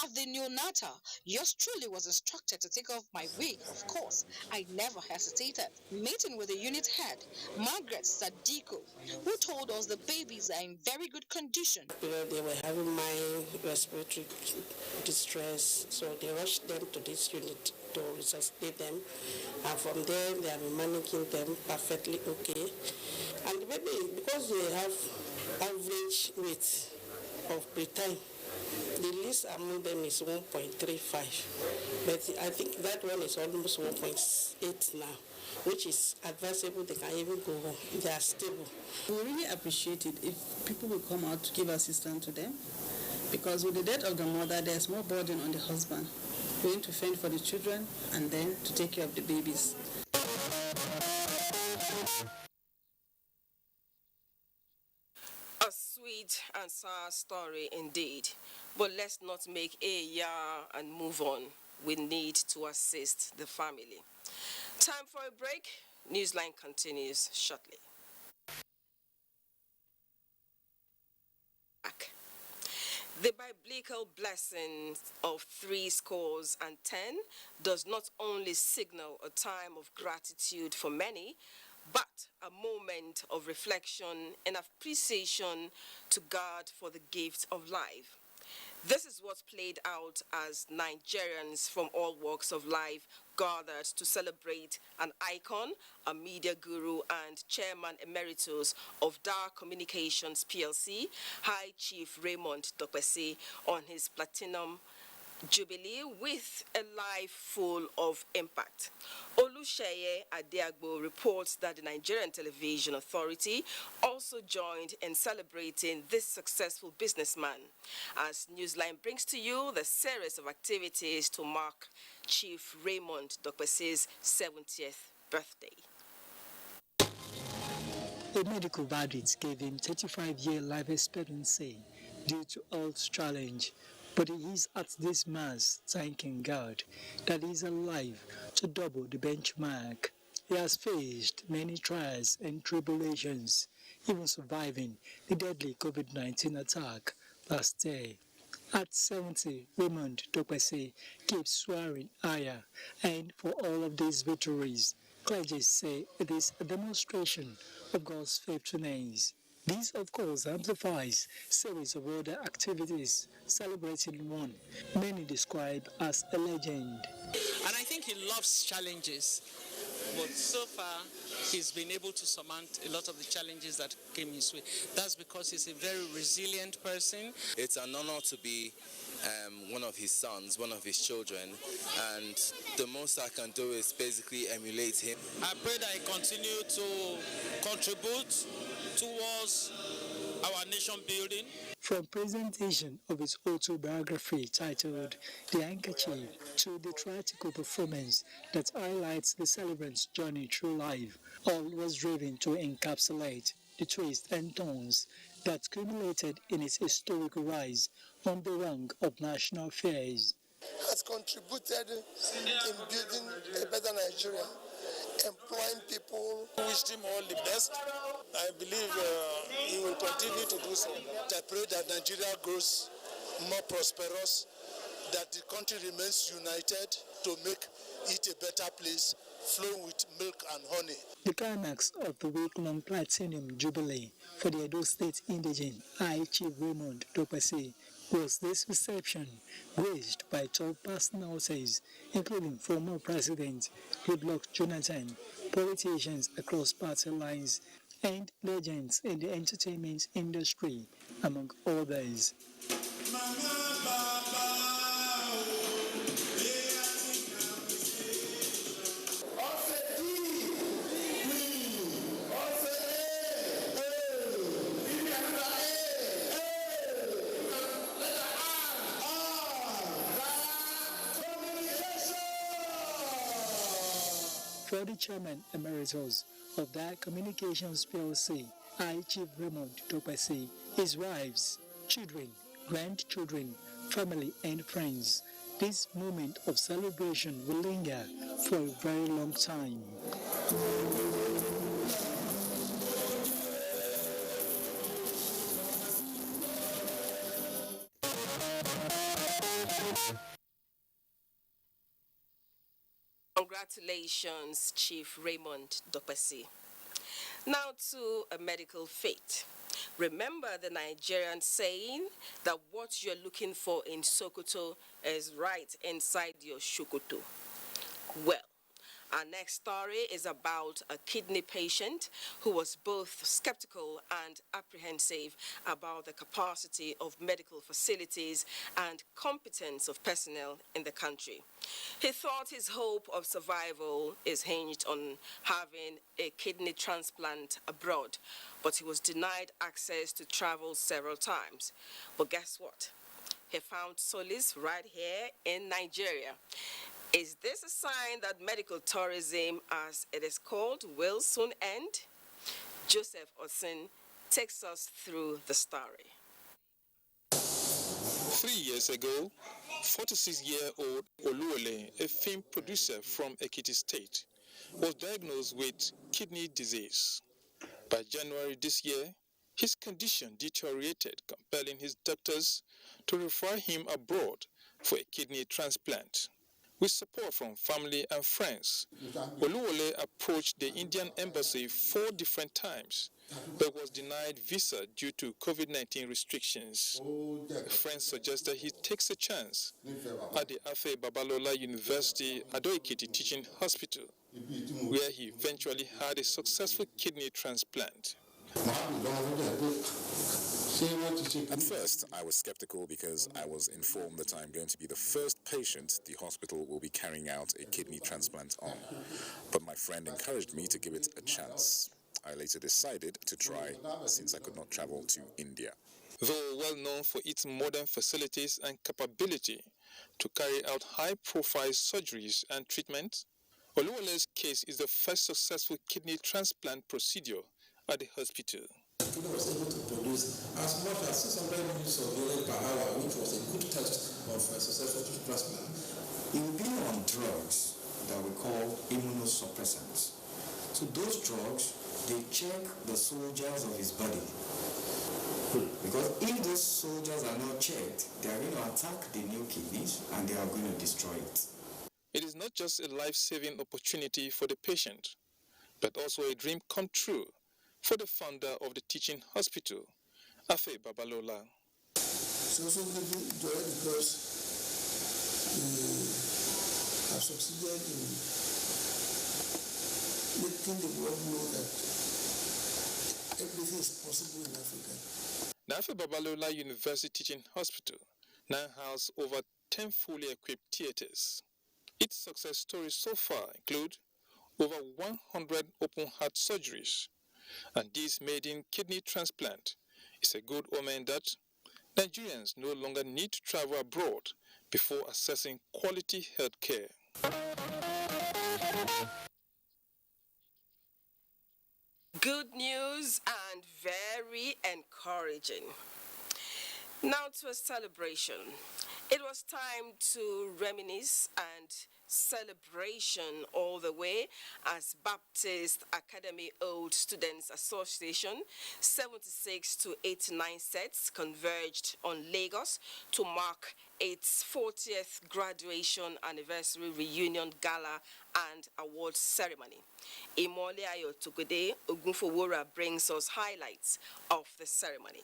At the neonatal, yours truly was instructed to take off my wig, of course. I never hesitated. Meeting with the unit head, Margaret Sadiko, who told us the babies are in very good condition. They were having mild respiratory distress, so they rushed them to this unit to resuscitate them. And from there, they have been managing them perfectly okay. And the baby, because they have average weight of preterm, the least among them is 1.35, but I think that one is almost 1.8 now, which is advisable. They can even go home. They are stable. We really appreciate it if people will come out to give assistance to them, because with the death of the mother, there's more burden on the husband, going to fend for the children and then to take care of the babies. A sweet and sad story indeed. But let's not make a yah and move on. We need to assist the family. Time for a break. Newsline continues shortly. The biblical blessing of 70 does not only signal a time of gratitude for many, but a moment of reflection and appreciation to God for the gift of life. This is what played out as Nigerians from all walks of life gathered to celebrate an icon, a media guru and chairman emeritus of Dar Communications PLC, High Chief Raymond Dokpesi, on his platinum jubilee with a life full of impact. Olusheye Adeagbo reports that the Nigerian Television Authority also joined in celebrating this successful businessman. As Newsline brings to you the series of activities to mark Chief Raymond Dokpesi's 70th birthday. A medical verdict gave him 35-year life expectancy due to health challenge, but he is at this mass thanking God that he is alive to double the benchmark. He has faced many trials and tribulations, even surviving the deadly COVID-19 attack last year. At 70, Raymond Dokpesi keeps swearing higher, and for all of these victories, clergy say it is a demonstration of God's faithfulness. This, of course, amplifies a series of other activities celebrating one many describe as a legend. And I think he loves challenges, but so far he's been able to surmount a lot of the challenges that came his way. That's because he's a very resilient person. It's an honor to be one of his sons, one of his children, and the most I can do is basically emulate him. I pray that he continue to contribute towards our nation building. From presentation of his autobiography titled The Handkerchief to the tricycle performance that highlights the celebrant's journey through life, all was driven to encapsulate the twists and turns that culminated in its historical rise on the rank of national affairs. Has contributed in building a better Nigeria. employing people. Wish him all the best. I believe he will continue to do so. I pray that Nigeria grows more prosperous, that the country remains united to make it a better place, flowing with milk and honey. The climax of the week-long Platinum Jubilee for the Edo State indigene High Chief Raymond Dokpesi was this reception, graced by top personalities, including former President Goodluck Jonathan, politicians across party lines, and legends in the entertainment industry, among others. For the chairman emeritus of that communications PLC, High Chief Raymond Dokpesi, his wives, children, grandchildren, family and friends, this moment of celebration will linger for a very long time. Congratulations, Chief Raymond Dokpesi. Now to a medical fate. Remember the Nigerian saying that what you're looking for in Sokoto is right inside your Shokoto. Well, our next story is about a kidney patient who was both skeptical and apprehensive about the capacity of medical facilities and competence of personnel in the country. He thought his hope of survival is hinged on having a kidney transplant abroad, but he was denied access to travel several times. But guess what? He found solace right here in Nigeria. Is this a sign that medical tourism, as it is called, will soon end? Joseph Osin takes us through the story. 3 years ago, 46-year-old Oluwole, a film producer from Ekiti State, was diagnosed with kidney disease. By January this year, his condition deteriorated, compelling his doctors to refer him abroad for a kidney transplant. With support from family and friends, Oluwole approached the Indian embassy 4 different times, but was denied visa due to COVID-19 restrictions. Friends suggested he takes a chance at the Afe Babalola University Ado-Ekiti Teaching Hospital, where he eventually had a successful kidney transplant. At first, I was skeptical because I was informed that I'm going to be the first patient the hospital will be carrying out a kidney transplant on. But my friend encouraged me to give it a chance. I later decided to try since I could not travel to India. Though well known for its modern facilities and capability to carry out high-profile surgeries and treatments, Oluwole's case is the first successful kidney transplant procedure at the hospital. I was able to produce as much as 600 units of urine per hour, which was a good test of a successful transplant. He will be on drugs that we call immunosuppressants. So those drugs, they check the soldiers of his body. Because if those soldiers are not checked, they are going to attack the new kidneys and they are going to destroy it. It is not just a life-saving opportunity for the patient, but also a dream come true for the founder of the teaching hospital, Afe Babalola. It's also giving joy because we have succeeded in making the world know that everything is possible in Africa. The Afe Babalola University Teaching Hospital now has over 10 fully equipped theatres. Its success stories so far include over 100 open-heart surgeries, and this maiden kidney transplant is a good omen that Nigerians no longer need to travel abroad before accessing quality health care. Good news and very encouraging. Now to a celebration. It was time to reminisce and celebration all the way as Baptist Academy Old Students Association 76 to 89 sets converged on Lagos to mark its 40th graduation anniversary reunion gala and awards ceremony. Imole Ayo Tukode Ogunfowora brings us highlights of the ceremony.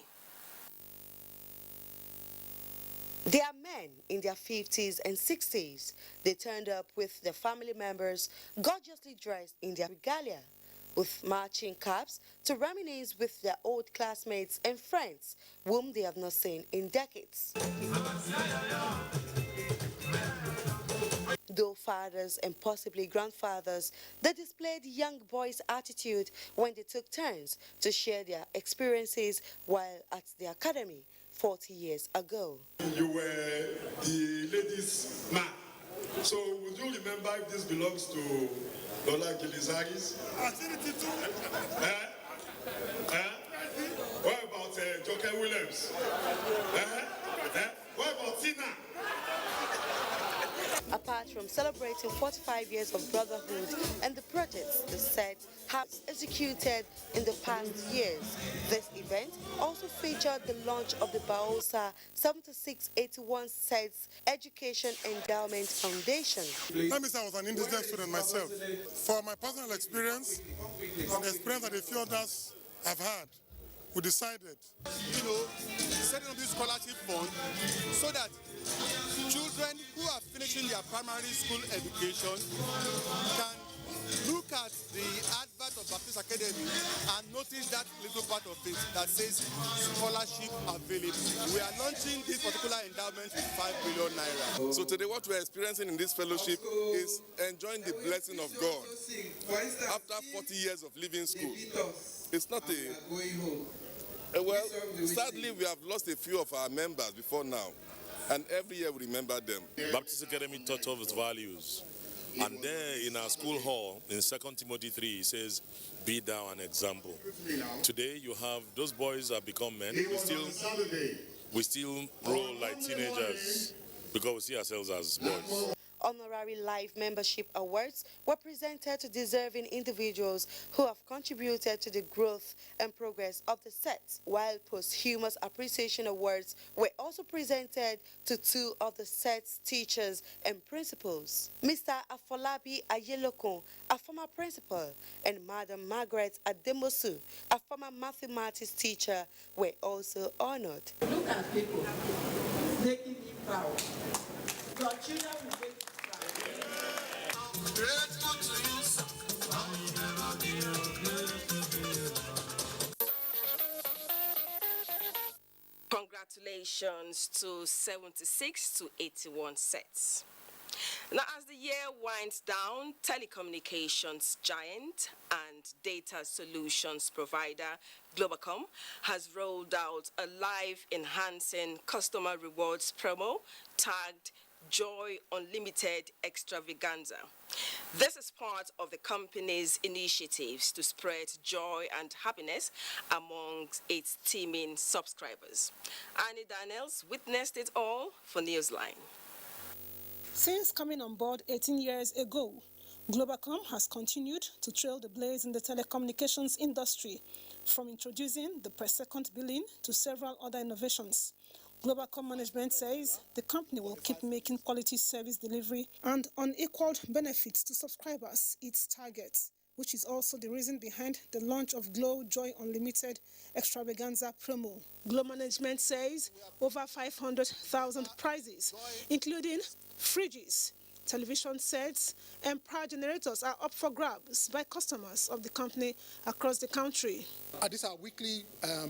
They are men in their 50s and 60s. They turned up with their family members, gorgeously dressed in their regalia, with matching caps to reminisce with their old classmates and friends whom they have not seen in decades. Though fathers and possibly grandfathers, they displayed young boys' attitude when they took turns to share their experiences while at the academy 40 years ago. You were the ladies' man. So would you remember if this belongs to Lola Gilizaris? What about Joker Williams? What about Tina? Apart from celebrating 45 years of brotherhood and the projects the set have executed in the past years, this event also featured the launch of the Baosa 7681 Sets Education Endowment Foundation. Let me say I was an indigent student myself. For my personal experience and the experience that a few others have had, we decided, setting up this scholarship fund so that children who are finishing their primary school education can look at the advert of Baptist Academy and notice that little part of it that says scholarship available. We are launching this particular endowment with 5 billion naira. So today what we're experiencing in this fellowship is enjoying the blessing of God. After 40 years of leaving school, it's not well, sadly we have lost a few of our members before now. And every year we remember them. Baptist Academy taught us values. And there in our school hall, in 2 Timothy 3, it says, be thou an example. Today you have, those boys have become men. We still roll like teenagers because we see ourselves as boys. Honorary Life Membership Awards were presented to deserving individuals who have contributed to the growth and progress of the set, while posthumous appreciation awards were also presented to two of the set's teachers and principals. Mr. Afolabi Ayelokun, a former principal, and Madam Margaret Ademosu, a former mathematics teacher, were also honored. Look at people making me proud. Your children will make Congratulations to 76 to 81 sets. Now, as the year winds down, telecommunications giant and data solutions provider Globalcom has rolled out a life-enhancing customer rewards promo tagged Joy Unlimited Extravaganza. This is part of the company's initiatives to spread joy and happiness among its teeming subscribers. Annie Daniels witnessed it all for Newsline. Since coming on board 18 years ago, Globalcom has continued to trail the blaze in the telecommunications industry, from introducing the per-second billing to several other innovations. Globalcom management says the company will keep making quality service delivery and unequaled benefits to subscribers its targets, which is also the reason behind the launch of Glow Joy Unlimited Extravaganza promo. Glow management says over 500,000 prizes, including fridges, television sets, and power generators are up for grabs by customers of the company across the country. These are weekly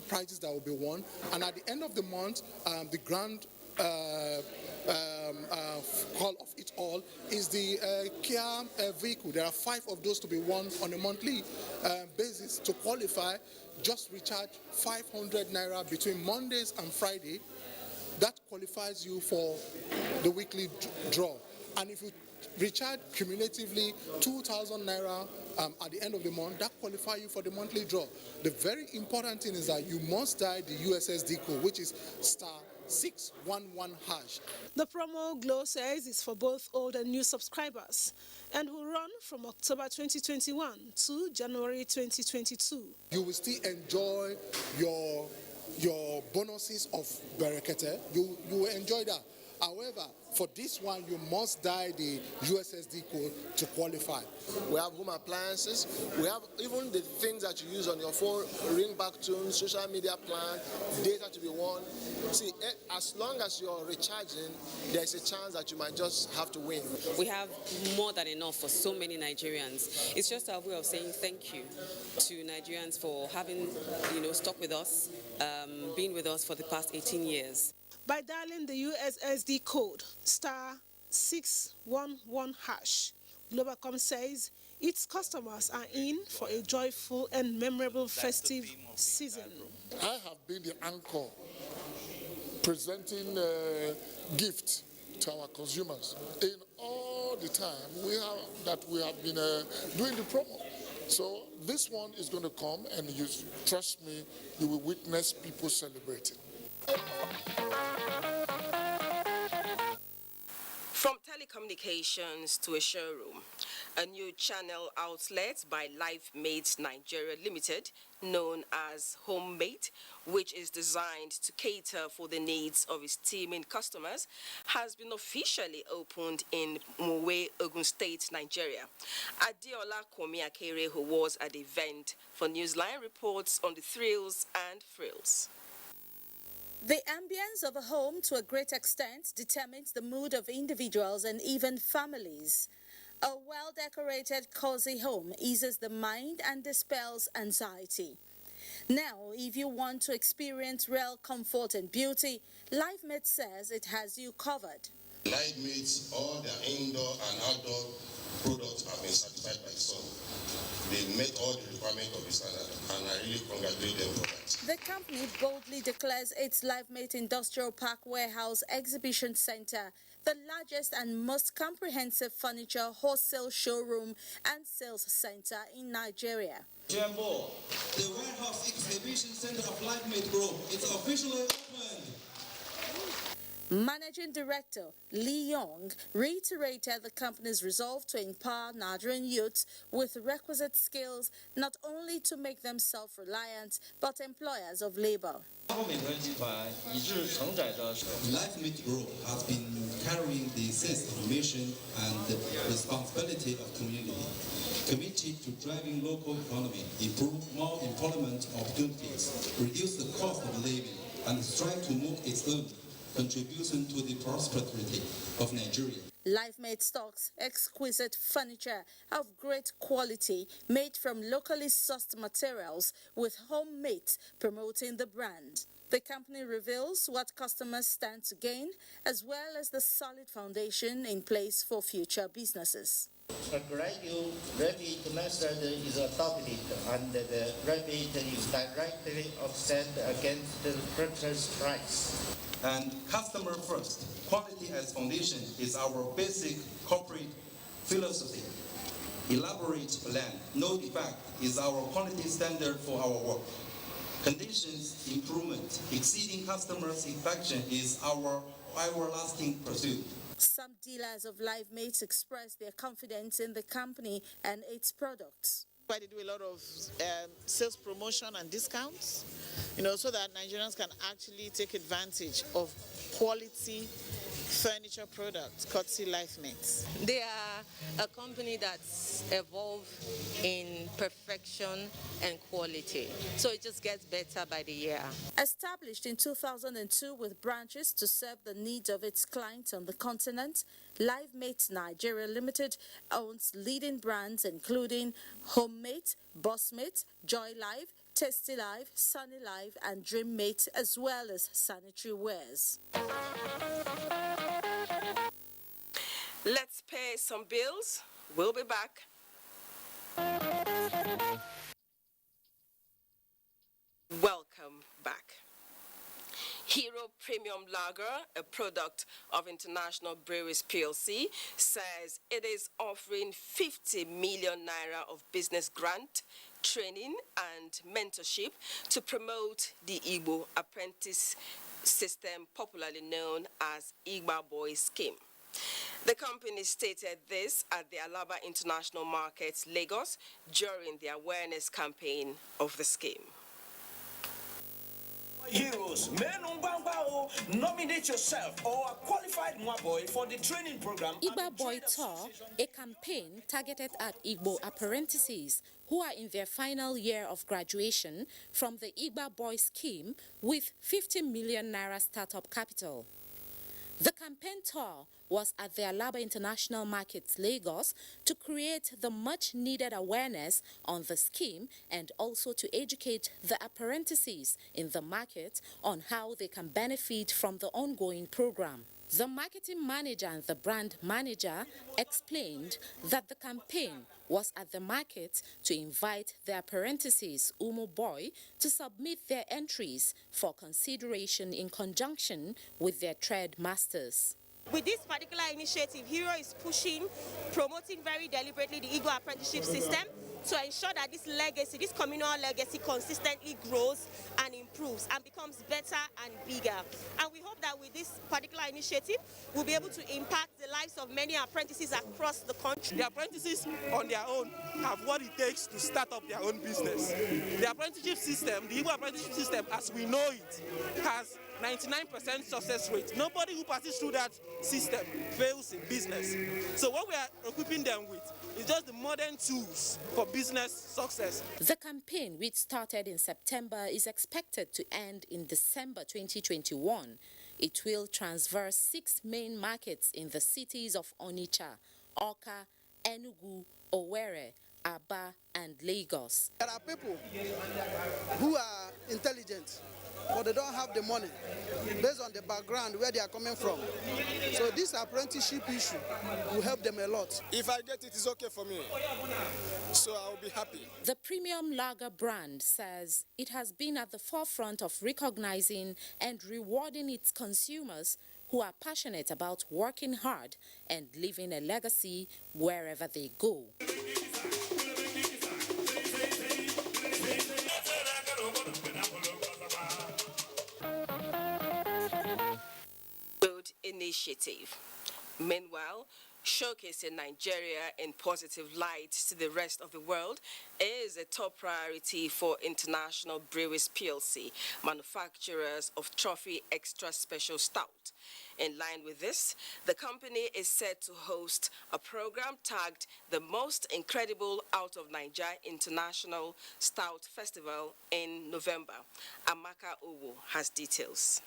prizes that will be won, and at the end of the month, the grand call of it all is the Kia vehicle. There are 5 of those to be won on a monthly basis. To qualify, just recharge 500 naira between Mondays and Friday. That qualifies you for the weekly draw. And if you recharge cumulatively 2,000 naira at the end of the month, that qualifies you for the monthly draw. The very important thing is that you must dial the USSD code, which is #611#. The promo, Glow says, is for both old and new subscribers and will run from October 2021 to January 2022. You will still enjoy your bonuses of Berekete. You will enjoy that. However, for this one, you must dial the USSD code to qualify. We have home appliances. We have even the things that you use on your phone, ringback tune, social media plan, data to be won. See, as long as you're recharging, there's a chance that you might just have to win. We have more than enough for so many Nigerians. It's just our way of saying thank you to Nigerians for having, stuck with us, been with us for the past 18 years. By dialing the USSD code *611#, Globalcom says its customers are in for a joyful and memorable festive season. I have been the anchor presenting gifts to our consumers in all the time we have been doing the promo. So this one is going to come, and you trust me, you will witness people celebrating. From telecommunications to a showroom, a new channel outlet by LifeMate Nigeria Limited, known as Homemate, which is designed to cater for the needs of its teeming customers, has been officially opened in Mowe, Ogun State, Nigeria. Adeola Komiakere, who was at the event for Newsline, reports on the thrills and frills. The ambience of a home, to a great extent, determines the mood of individuals and even families. A well-decorated, cozy home eases the mind and dispels anxiety. Now, if you want to experience real comfort and beauty, LifeMate says it has you covered. LifeMate's all their indoor and outdoor products have been certified by SON. They met all the requirements of the standard, and I really congratulate them for that. The company boldly declares its LifeMate Industrial Park Warehouse Exhibition Center the largest and most comprehensive furniture wholesale showroom and sales center in Nigeria. The Warehouse Exhibition Center of LifeMate Group is officially opened. Managing Director Lee Young reiterated the company's resolve to empower Nigerian youths with requisite skills, not only to make them self-reliant, but employers of labor. LifeMate Group has been carrying the sense of mission and the responsibility of community, committed to driving local economy, improve more employment opportunities, reduce the cost of living, and strive to make its own contribution to the prosperity of Nigeria. LifeMate stocks exquisite furniture of great quality made from locally sourced materials, with Homemate promoting the brand. The company reveals what customers stand to gain, as well as the solid foundation in place for future businesses. A gradual rebate method is adopted, and the rebate is directly offset against the purchase price. And customer first, quality as foundation is our basic corporate philosophy. Elaborate plan, no defect is our quality standard for our work. Conditions improvement, exceeding customer satisfaction is our everlasting pursuit. Some dealers of LifeMate express their confidence in the company and its products. They do a lot of sales promotion and discounts, so that Nigerians can actually take advantage of quality furniture products, courtesy LifeMate. They are a company that's evolved in perfection and quality, so it just gets better by the year. Established in 2002 with branches to serve the needs of its clients on the continent, LifeMate Nigeria Limited owns leading brands including Homemate, Bossmate, Joy Life, Tasty Life, Sunny Life, and Dreammate, as well as sanitary wares. Let's pay some bills. We'll be back. Welcome back. Hero Premium Lager, a product of International Breweries PLC, says it is offering 50 million naira of business grant, training and mentorship to promote the Igbo apprentice system popularly known as Igba Boy scheme. The company stated this at the Alaba International Market, Lagos, during the awareness campaign of the scheme. Heroes, nominate yourself or a qualified Mwaboy for the training program. Igba Boy Tour, a campaign targeted at Igbo apprentices who are in their final year of graduation from the Igba Boy scheme with 50 million naira startup capital. The campaign tour was at the Alaba International Market, Lagos, to create the much-needed awareness on the scheme and also to educate the apprentices in the market on how they can benefit from the ongoing program. The marketing manager and the brand manager explained that the campaign was at the market to invite the apprentices, Umu Boy, to submit their entries for consideration in conjunction with their trade masters. With this particular initiative, Hero is promoting very deliberately the Igbo apprenticeship system to ensure that this legacy, this communal legacy, consistently grows and improves and becomes better and bigger. And we hope that with this particular initiative, we'll be able to impact the lives of many apprentices across the country. The apprentices on their own have what it takes to start up their own business. The apprenticeship system, the Igbo apprenticeship system, as we know it, has 99% success rate. Nobody who passes through that system fails in business. So what we are equipping them with is just the modern tools for business success. The campaign, which started in September, is expected to end in December 2021. It will traverse 6 main markets in the cities of Onitsha, Awka, Enugu, Owerri, Aba, and Lagos. There are people who are intelligent, but they don't have the money based on the background where they are coming from. So this apprenticeship issue will help them a lot. If I get it, it's okay for me. So I'll be happy. The premium lager brand says it has been at the forefront of recognizing and rewarding its consumers who are passionate about working hard and leaving a legacy wherever they go. Initiative. Meanwhile, showcasing Nigeria in positive light to the rest of the world is a top priority for International Breweries PLC, manufacturers of Trophy Extra Special Stout. In line with this, the company is set to host a program tagged the Most Incredible Out of Nigeria International Stout Festival in November. Amaka Owo has details.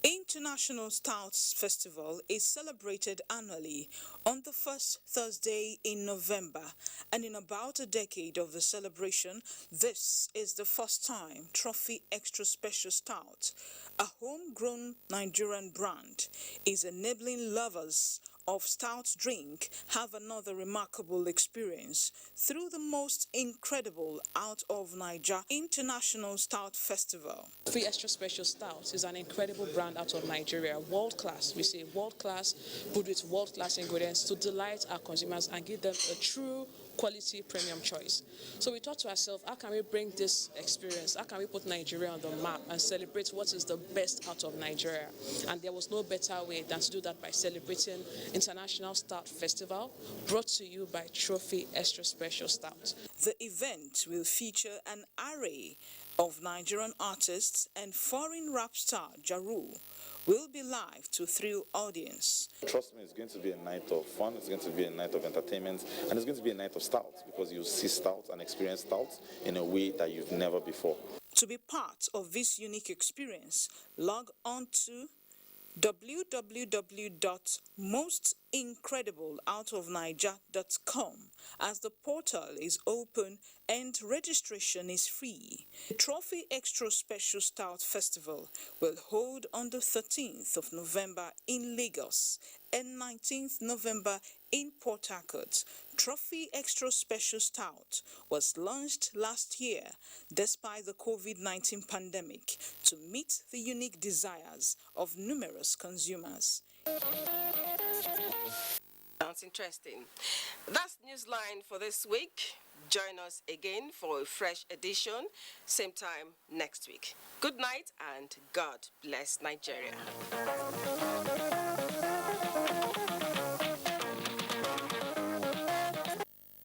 International Stouts Festival is celebrated annually on the first Thursday in November, and in about a decade of the celebration, this is the first time Trophy Extra Special Stout, a homegrown Nigerian brand, is enabling lovers of stout drink have another remarkable experience through the Most Incredible Out of Nigeria International Stout Festival. Trophy Extra Special Stout is an incredible brand out of Nigeria, world class. We say world class, brewed with world class ingredients to delight our consumers and give them a true quality premium choice. So we thought to ourselves, how can we bring this experience, how can we put Nigeria on the map and celebrate what is the best out of Nigeria? And there was no better way than to do that by celebrating International Stout Festival, brought to you by Trophy Extra Special Stout. The event will feature an array of Nigerian artists, and foreign rap star Jaru will be live to thrill audience. Trust me, it's going to be a night of fun, it's going to be a night of entertainment, and it's going to be a night of stouts, because you'll see stouts and experience stouts in a way that you've never before. To be part of this unique experience, log on to www.mostincredibleoutofniger.com as the portal is open and registration is free. The Trophy Extra Special Stout Festival will hold on the 13th of November in Lagos and 19th November in Port Harcourt. Trophy Extra Special Stout was launched last year despite the COVID-19 pandemic to meet the unique desires of numerous consumers. Sounds interesting. That's Newsline for this week. Join us again for a fresh edition, same time next week. Good night and God bless Nigeria.